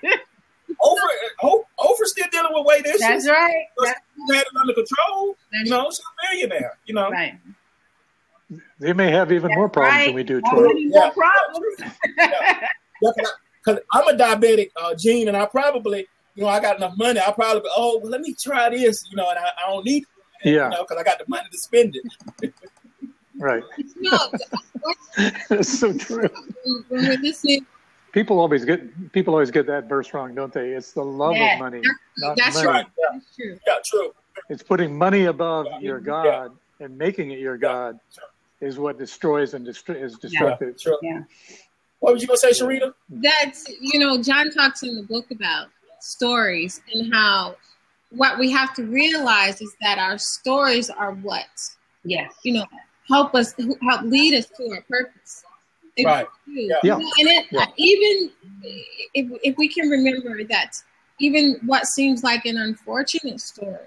right. Oprah's still dealing with weight issues. That's right. She had it under control. You know, she's a millionaire. You know, Right. They may have even more problems than we do, How Troy. many more problems? Because I'm a diabetic, Gene, and I probably, you know, I got enough money. I probably, well, let me try this, you know, and I don't need it, you know, because I got the money to spend it. Right. No, That's so true. when we're listening, People always get that verse wrong, don't they? It's the love of money, not that's money. right. That's true. Yeah, true. It's putting money above your God and making it your God is what destroys and is destructive. True. Yeah. What was you going to say, Sherita? That's, you know, John talks in the book about stories and how what we have to realize is that our stories are what, Yes. you know, help lead us to our purpose. Right. Yeah. Yeah. And even if we can remember that even what seems like an unfortunate story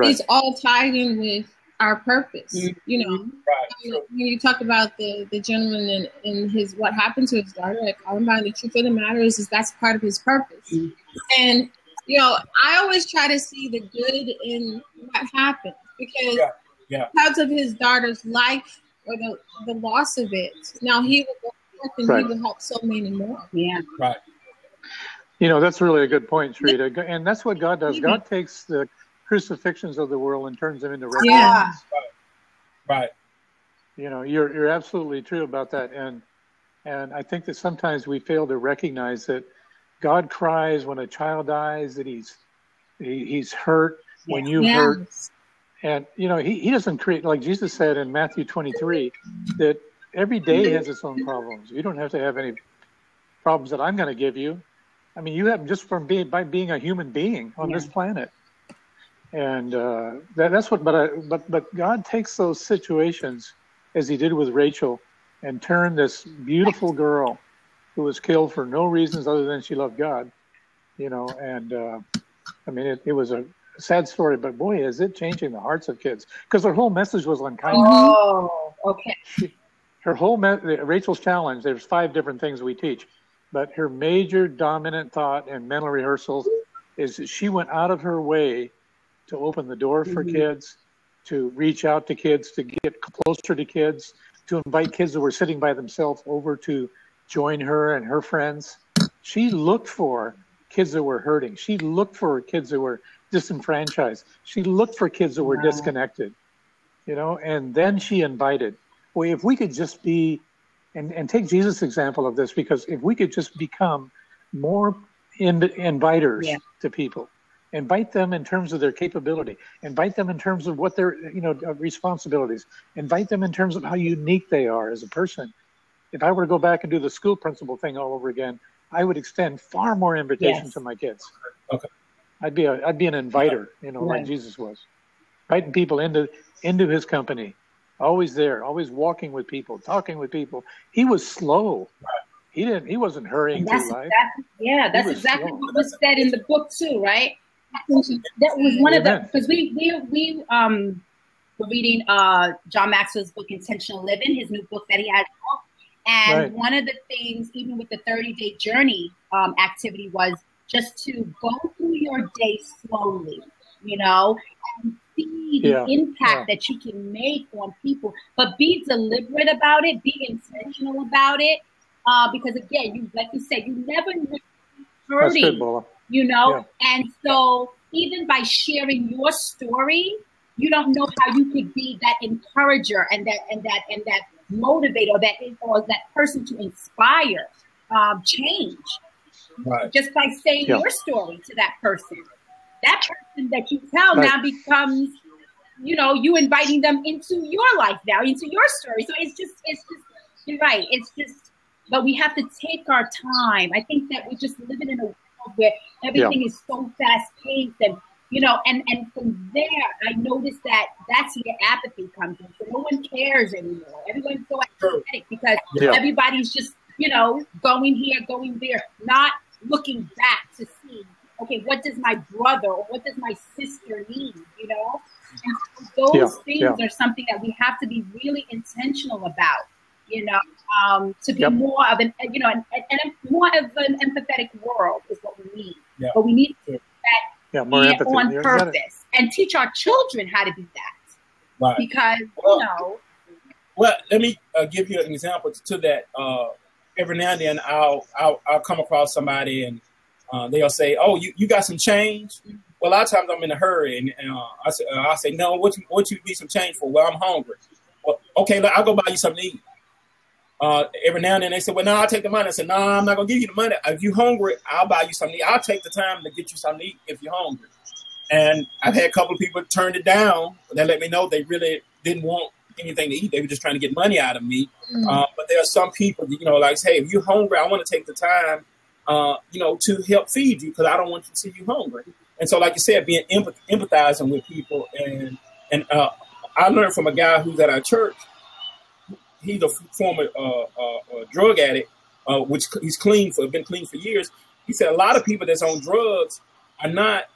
is all tied in with our purpose. You know, Right. when you talk about the gentleman and his what happened to his daughter at Columbine, the truth of the matter is that's part of his purpose. And you know, I always try to see the good in what happened because because of his daughter's life or the loss of it, now he will go forth and he will help so many more. Yeah. Right. You know, that's really a good point, Sherita. And that's what God does. God takes the crucifixions of the world and turns them into resurrections. Yeah. Right. You know, you're absolutely true about that. And I think that sometimes we fail to recognize that God cries when a child dies, that he's hurt when you hurt. And, you know, he doesn't create, like Jesus said in Matthew 23, that every day has its own problems. You don't have to have any problems that I'm going to give you. I mean, you have them just by being a human being on this planet. And that's what, but God takes those situations, as he did with Rachel, and turned this beautiful girl who was killed for no reasons other than she loved God, you know, and I mean, it was a sad story, but boy, is it changing the hearts of kids, because her whole message was on kindness. Oh, okay. Her whole Rachel's challenge, there's 5 different things we teach, but her major dominant thought and mental rehearsals is that she went out of her way to open the door for kids, to reach out to kids, to get closer to kids, to invite kids that were sitting by themselves over to join her and her friends. She looked for kids that were hurting. She looked for kids that were disenfranchised. She looked for kids that were disconnected, you know, and then she invited. Boy, if we could just be, and take Jesus' example of this, because if we could just become more inviters to people, invite them in terms of their capability, invite them in terms of what their, you know, responsibilities, invite them in terms of how unique they are as a person. If I were to go back and do the school principal thing all over again, I would extend far more invitations to my kids. Okay. I'd be an inviter, you know, like Jesus was, inviting people into his company, always there, always walking with people, talking with people. He was slow. He wasn't hurrying through life. That's exactly what was said in the book too, right? That was one of the, because we were reading John Maxwell's book Intentional Living, his new book that he has out. And one of the things, even with the 30-day journey activity, was just to go through your day slowly, you know, and see the impact that you can make on people, but be deliberate about it, be intentional about it, because again, you, like you said, you never know who's hurting. That's good, Bola. You know, and so even by sharing your story, you don't know how you could be that encourager and that motivator, or that person to inspire change. Right. Just by saying your story to that person that you tell now becomes, you know, you inviting them into your life now, into your story. So it's just, you're right. It's just, but we have to take our time. I think that we're just living in a world where everything is so fast paced, and and from there I noticed that that's where apathy comes in. So no one cares anymore. Everyone's so apathetic because everybody's just going here, going there, not looking back to see, okay, what does my brother or what does my sister need? And so those things are something that we have to be really intentional about. To be more of an, more of an empathetic world is what we need. Yeah. But we need to do that more empathy. On purpose and teach our children how to do that. Right. Because, Well, let me give you an example to that. Every now and then I'll come across somebody and they'll say, "Oh, you got some change?" Well, a lot of times I'm in a hurry and I say, "No, what you need some change for?" "Well, I'm hungry." "Well, okay, I'll go buy you something to eat." Every now and then they say, "Well, no, I'll take the money." I said, "No, I'm not going to give you the money. If you're hungry, I'll buy you something to eat. I'll take the time to get you something to eat if you're hungry." And I've had a couple of people turn it down. They let me know they really didn't want anything to eat. They were just trying to get money out of me. But there are some people, like, "Hey, if you're hungry, I want to take the time, to help feed you because I don't want you to see you hungry." And so, like you said, being empathizing with people. And I learned from a guy who's at our church. He's a former drug addict, which he's been clean for years. He said a lot of people that's on drugs are not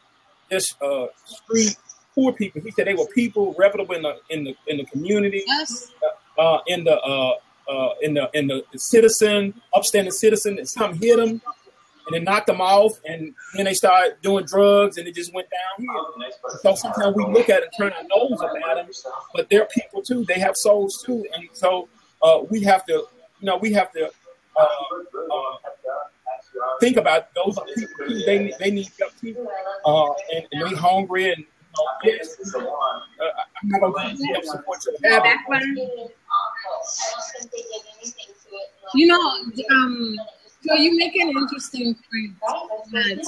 just street poor people. He said they were people reputable in the community, in the citizen, upstanding citizen. And something hit them, and it knocked them off, and then they started doing drugs, and it just went downhill. So sometimes we look at it and turn our nose up at them, but they're people too. They have souls too, and so we have to, think about those people too. They need help too, and they hungry and. I'm not going to help support your habit. So you make an interesting point that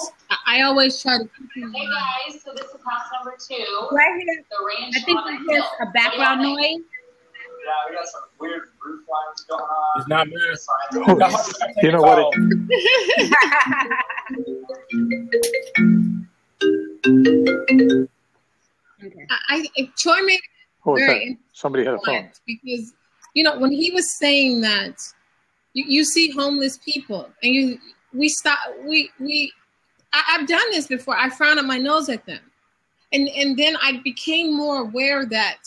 I always try to keep in mind. Hey guys, so this is house number 2. Right here. I think there's a background noise. Yeah, we got some weird roof lines going on. It's not me. You know what? Troy made very somebody had a phone because when he was saying that you see homeless people and I've done this before. I frown up my nose at them, and then I became more aware that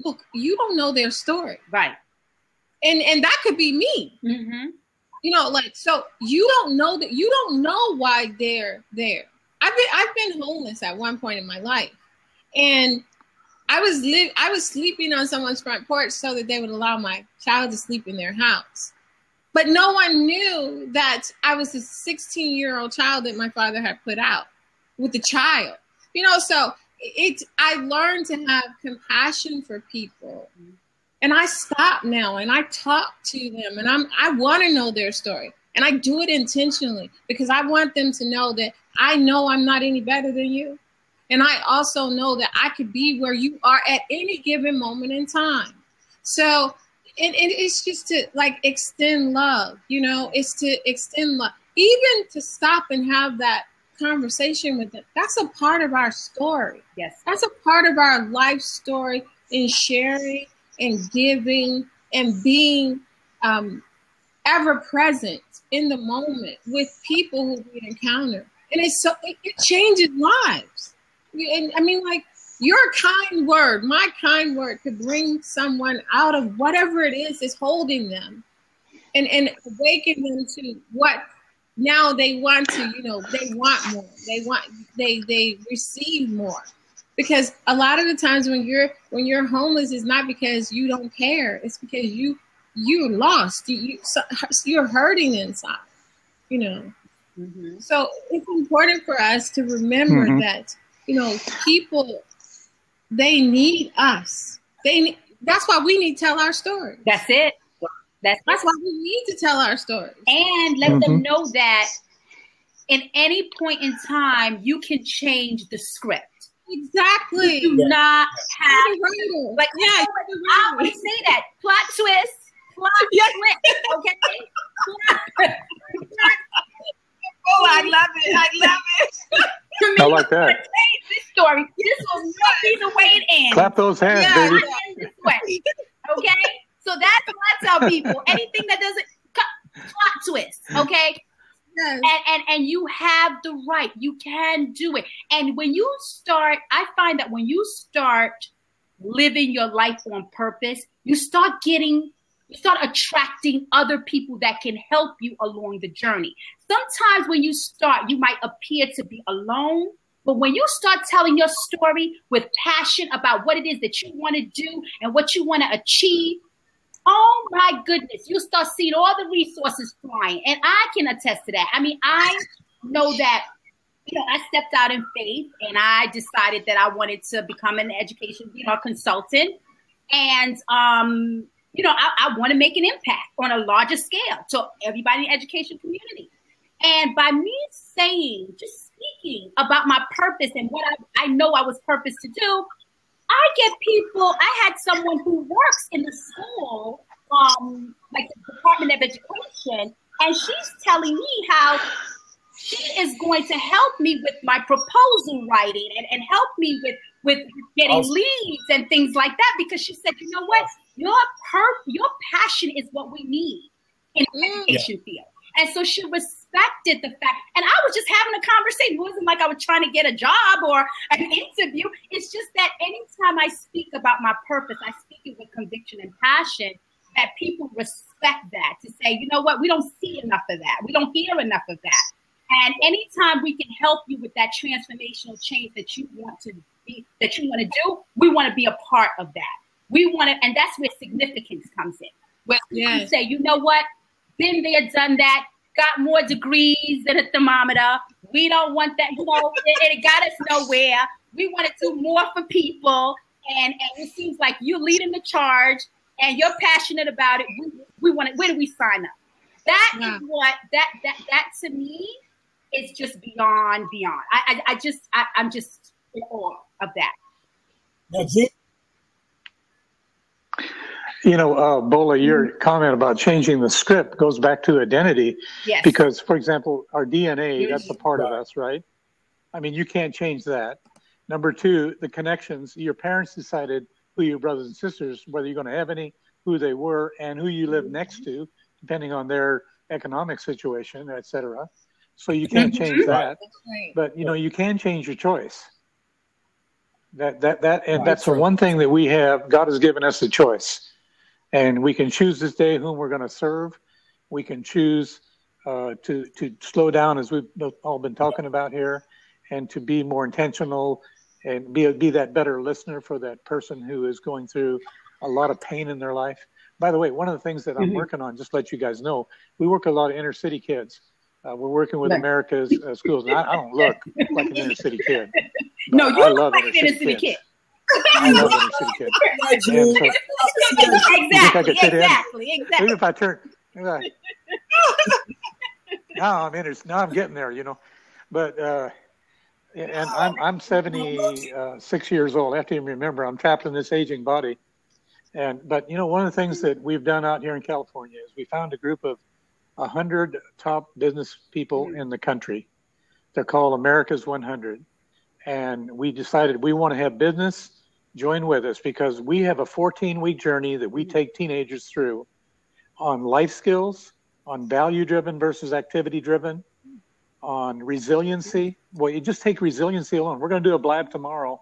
look, you don't know their story, right? And that could be me. So you don't know that. You don't know why they're there. I've been homeless at one point in my life, and I was sleeping on someone's front porch so that they would allow my child to sleep in their house. But no one knew that I was a 16-year-old child that my father had put out with the child. So I learned to have compassion for people, and I stop now and I talk to them, and I want to know their story, and I do it intentionally because I want them to know that I know I'm not any better than you. And I also know that I could be where you are at any given moment in time. So it's just to extend love, it's to extend love, even to stop and have that conversation with them. That's a part of our story. Yes. That's a part of our life story in sharing and giving and being ever present in the moment with people who we encounter. And it changes lives. And I mean, your kind word, my kind word could bring someone out of whatever it is that's holding them and awaken them to what now they want to, they want more. They receive more. Because a lot of the times when you're homeless, it's not because you don't care. It's because you're lost. You're hurting inside, Mm-hmm. So it's important for us to remember that, people, they need us. That's why we need to tell our story. That's it. That's why we need to tell our stories. And let them know that in any point in time, you can change the script. Exactly. You do not have I always say that. Plot twist. Plot twist. Okay? I love it. I love it. I like that. This story. This will not be the way it ends. Clap those hands, baby. It ends this way. Okay? So that's what I tell people. Anything that doesn't plot twist, okay? Yes. And you have the right. You can do it. And when you start, I find that when you start living your life on purpose, you start attracting other people that can help you along the journey. Sometimes when you start, you might appear to be alone, but when you start telling your story with passion about what it is that you want to do and what you want to achieve, oh my goodness, you start seeing all the resources flying. And I can attest to that. I mean, I know that, I stepped out in faith and I decided that I wanted to become an education, consultant. And, I want to make an impact on a larger scale to everybody in the education community. And by me just speaking about my purpose and what I know I was purposed to do, I get people. I had someone who works in the school, like the Department of Education, and she's telling me how she is going to help me with my proposal writing and help me with getting leads and things like that, because she said, you know what, your passion is what we need in the education field. And so she respected the fact, and I was just having a conversation. It wasn't like I was trying to get a job or an interview. It's just that anytime I speak about my purpose, I speak it with conviction and passion, that people respect that, to say, you know what, we don't see enough of that. We don't hear enough of that. And anytime we can help you with that transformational change that you want to be, that you want to do, we want to be a part of that. We want to, and that's where significance comes in. Where you say, you know what, been there, done that, got more degrees than a thermometer. We don't want that. It got us nowhere. We want to do more for people. And it seems like you're leading the charge and you're passionate about it. We want it. Where do we sign up? That is what, that to me is just beyond. I'm just in awe of that. That's it. Bola, your comment about changing the script goes back to identity. Yes. Because, for example, our DNA, that's a part of us, right? I mean, you can't change that. Number two, the connections. Your parents decided who your brothers and sisters, whether you're going to have any, who they were, and who you live next to, depending on their economic situation, et cetera. So you can't change that. Right. But, you can change your choice. That's the one thing that we have. God has given us a choice. And we can choose this day whom we're going to serve. We can choose to slow down, as we've all been talking about here, and to be more intentional and be that better listener for that person who is going through a lot of pain in their life. By the way, one of the things that I'm working on, just to let you guys know, we work with a lot of inner city kids. We're working with America's schools. And I don't look like an inner city kid. No, you I look love like an inner city kid. I love inner city kids. Exactly. Even if I turn, now I'm getting there, But and I'm 76 years old. I have to even remember I'm trapped in this aging body. But one of the things that we've done out here in California is we found a group of 100 top business people in the country. They're called America's 100. And we decided we want to have business join with us, because we have a 14-week journey that we take teenagers through on life skills, on value-driven versus activity-driven, on resiliency. Well, you just take resiliency alone. We're going to do a Blab tomorrow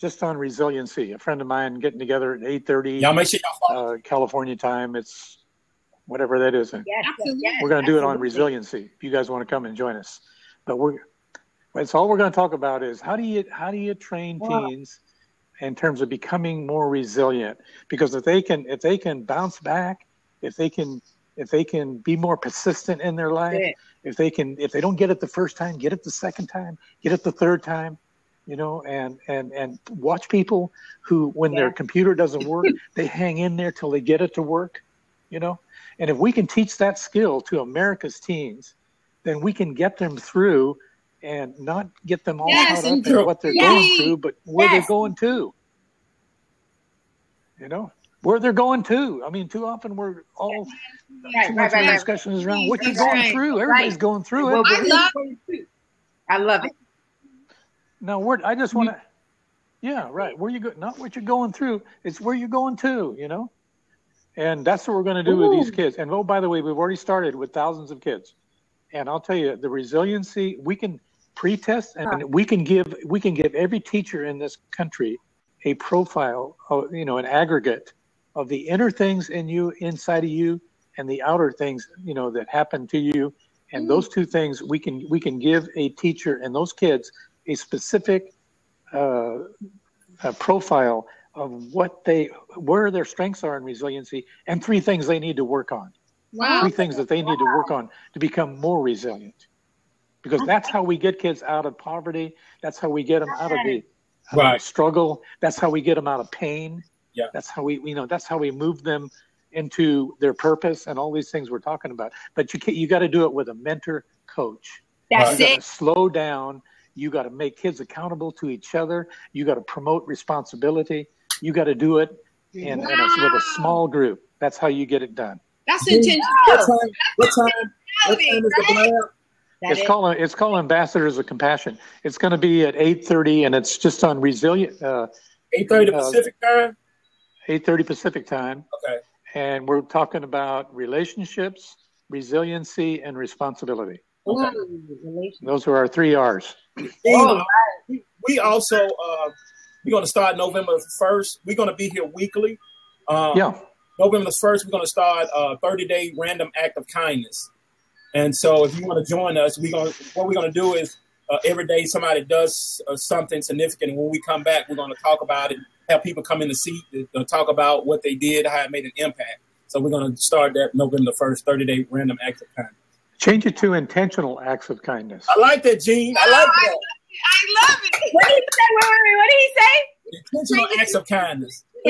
just on resiliency. A friend of mine getting together at 8:30 Y'all make sure y'all follow. California time. It's whatever that is. Yes, we're going to do it on resiliency if you guys want to come and join us. But that's all we're going to talk about is how do you train teens in terms of becoming more resilient? Because if they can bounce back, if they can be more persistent in their life, if they don't get it the first time, get it the second time, get it the third time, and watch people who, when their computer doesn't work, they hang in there till they get it to work, And if we can teach that skill to America's teens, then we can get them through and not get them all caught up in what they're going through, but where they're going to, where they're going to. I mean, too often we're all too much of the discussion is around what you're going through. Everybody's going through it. I love it. No, I just want to. Yeah, right. Where you go? Not what you're going through. It's where you're going to. You know. And that's what we're going to do with these kids. And oh, by the way, we've already started with thousands of kids. And I'll tell you, the resiliency, we can pre-test and we can give every teacher in this country a profile, of, an aggregate of the inner things in you, inside of you, and the outer things, that happen to you. And those two things, we can give a teacher and those kids a specific profile of where their strengths are in resiliency, and 3 things they need to work on. Wow. 3 things that they need to work on to become more resilient. Because that's how we get kids out of poverty. That's how we get them out of the struggle. That's how we get them out of pain. Yeah. That's how that's how we move them into their purpose and all these things we're talking about. But you got to do it with a mentor coach. That's you it. got to slow down. You got to make kids accountable to each other. You got to promote responsibility. You got to do it with a small group. That's how you get it done. That's intentional. What time is the Blab? It's called Ambassadors of Compassion. It's going to be at 8:30, and it's just on resilient. 8:30 Pacific time. 8:30 Pacific time. Okay. And we're talking about relationships, resiliency, and responsibility. Okay. Those are our 3 R's. We also we're going to start November 1st. We're going to be here weekly. November 1st, we're going to start a 30-day random act of kindness. And so if you want to join us, what we're going to do is every day somebody does something significant. And when we come back, we're going to talk about it, have people come in the seat to talk about what they did, how it made an impact. So we're going to start that November 1st, 30-day random act of kindness. Change it to intentional acts of kindness. I like that, Gene. I like that. I love it. What did he say? What did he say? Intentional acts of kindness. I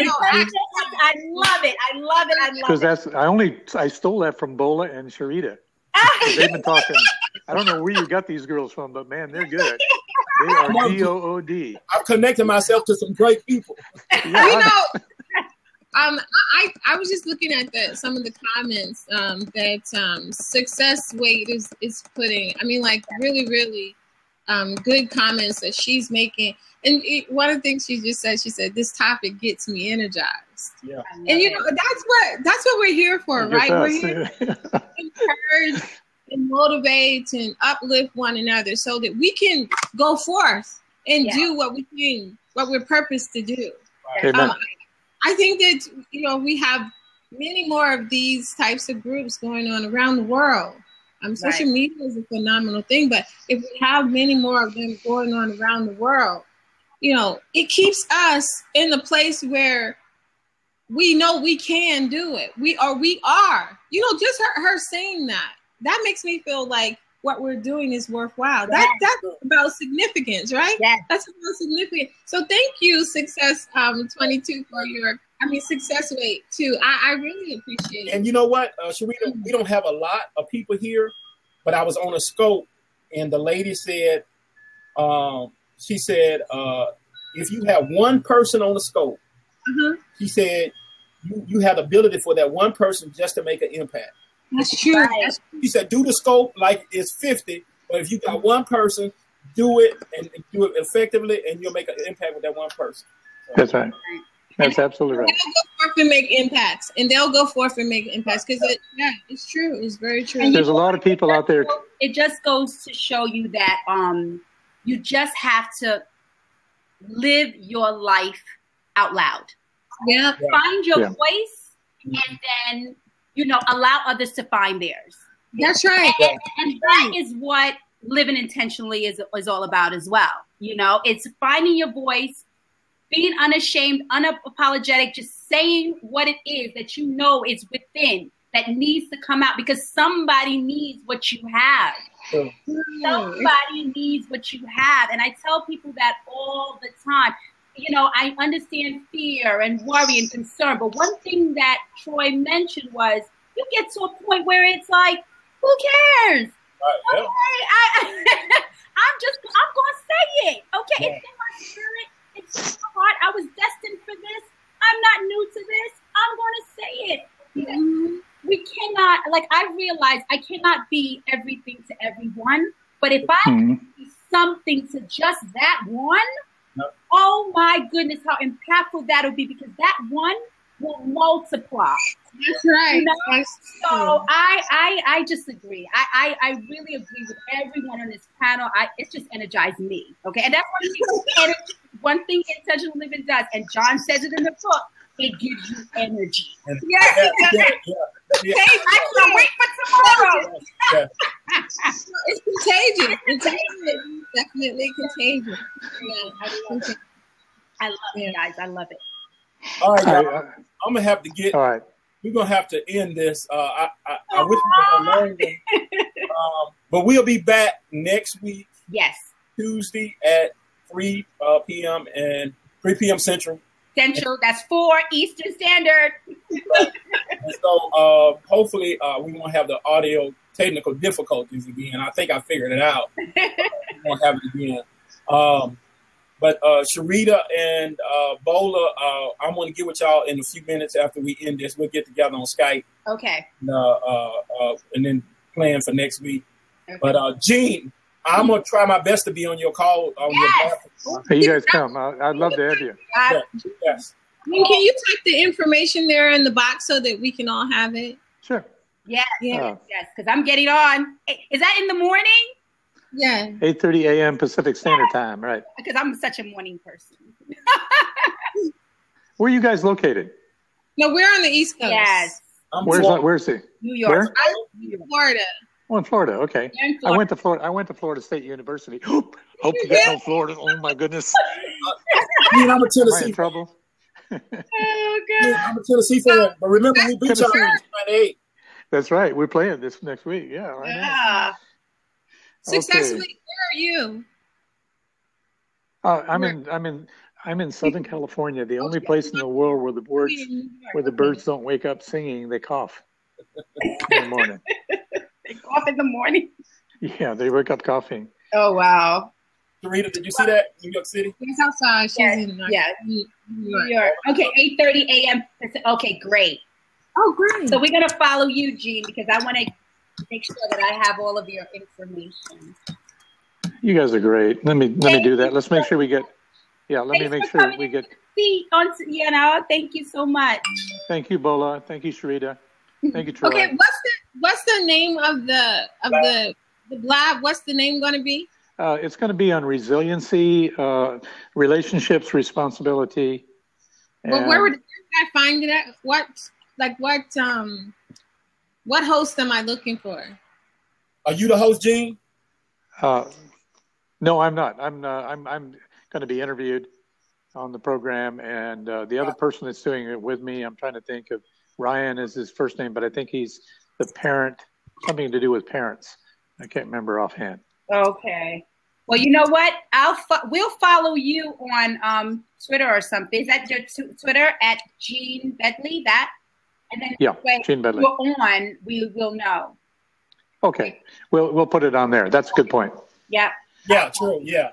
love it. I love it. Because I stole that from Bola and Sherita. They've been talking. I don't know where you got these girls from, but man, they're good. They are GOOD. I've connected myself to some great people. I was just looking at some of the comments that Success Weight is putting. I mean, like really, really good comments that she's making. And one of the things she just said, she said, "This topic gets me energized." Yeah. And that's what we're here for, right? We're here to encourage and motivate and uplift one another so that we can go forth and do what we're purposed to do. Amen. I think that we have many more of these types of groups going on around the world. Social media is a phenomenal thing, but if we have many more of them going on around the world, it keeps us in the place where we know we can do it. We are. Just her saying that makes me feel like what we're doing is worthwhile. That's about significance, right? Yeah. That's about significance. So thank you, Success 22 for Success Weight too. I really appreciate it. And you know what, Sherita, we don't have a lot of people here, but I was on a scope and the lady said, she said, if you have one person on the scope, she said, you have the ability for that one person just to make an impact. That's true. Right. She said, do the scope like it's 50, but if you got one person, do it and do it effectively, and you'll make an impact with that one person. So, that's right. That's absolutely right. They'll go forth and make impacts, because it's true. It's very true. And there's a lot of people out there. It just goes to show you that you just have to live your life out loud. Yeah. Find your voice, and then allow others to find theirs. That's right. And that is what living intentionally is all about as well. It's finding your voice, being unashamed, unapologetic, just saying what it is that is within, that needs to come out, because somebody needs what you have. Sure. Somebody needs what you have. And I tell people that all the time. I understand fear and worry and concern, but one thing that Troy mentioned was you get to a point where it's like, who cares? Right, okay, I'm going to say it. Okay, it's in my spirit. It's in my heart. I was destined for this. I'm not new to this. I'm like I realize I cannot be everything to everyone, but if I can be something to just that one, oh my goodness, how impactful that'll be, because that one will multiply. That's right. You know? That's so I just agree. I really agree with everyone on this panel. It's just energized me. Okay. And that's one thing Intentional Living does. And John says it in the book. It gives you energy. Yeah. Hey, I can't wait for tomorrow. Yeah. It's contagious. It's definitely contagious. Yeah, I love it, guys. I love it. All right, y'all. I'm gonna have to get. All right. We're gonna have to end this. I wish we could have learned but we'll be back next week. Yes. Tuesday at 3 p.m. and 3 p.m. Central. That's 4 Eastern Standard. And so hopefully we won't have the audio technical difficulties again. I think I figured it out. We won't have it again. But Sherita and Bola, I'm going to get with y'all in a few minutes after we end this. We'll get together on Skype. Okay. And then plan for next week. Okay. But Gene, I'm going to try my best to be on your call. Hey, you guys come. I'd love to have you. Yes. Can you type the information there in the box so that we can all have it? Sure. Yes, because I'm getting on. Is that in the morning? Yeah. 8:30 a.m. Pacific Standard Time, right? Because I'm such a morning person. Where are you guys located? No, we're on the East Coast. Yes. Where's he? New York. Where? Florida. Oh, in Florida. Okay. In Florida. I went to Florida State University. Hope you got no Florida. Oh my goodness. I'm a Am I Tennessee. in trouble? Oh, God. I'm a Tennessee fan. But remember, we beat y'all in 98. That's right. We're playing this next week. Yeah. Right now. Yeah. Successfully, Okay. where are you? I'm in Southern California, the only place in the world where the birds don't wake up singing. They cough in the morning. They cough in the morning. Yeah, they wake up coughing. Oh, wow. Sherita, did you see that? New York City? Yes, outside. She's in New York. York. Okay, 8:30 a.m. Okay, great. Oh, great. So we're going to follow you, Gene, because I want to make sure that I have all of your information. You guys are great. Let me do that. Let's make sure we get. Yeah, let me make sure we get. Thank you so much. Thank you, Bola. Thank you, Sherita. Thank you, Troy. Okay, what's the name of the Blab? What's the name going to be? It's going to be on resiliency, relationships, responsibility. Well, where would I find it at? What host am I looking for? Are you the host, Gene? No, I'm not. I'm going to be interviewed on the program, and the other person that's doing it with me, I'm trying to think of. Ryan is his first name, but I think he's the parent, something to do with parents. I can't remember offhand. Okay. Well, you know what? We'll follow you on Twitter or something. Is that your Twitter at Gene Bedley? That, and then Gene Bedley. We're on. We will know. Okay, we'll put it on there. That's a good point. Yeah. Yeah. True. Yeah.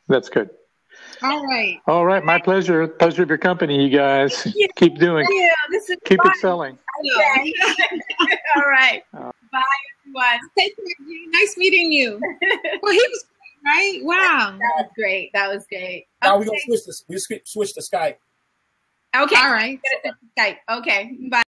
That's good. All right. All right. My pleasure. Pleasure of your company, you guys. Keep doing. Yeah, this is Keep fun. excelling. Okay. All right. Bye, everyone. Take care, Gene. Nice meeting you. Well, he was great, right? Wow. That was great. Now we're going to switch to Skype. Okay. All right. Skype. Okay. Bye.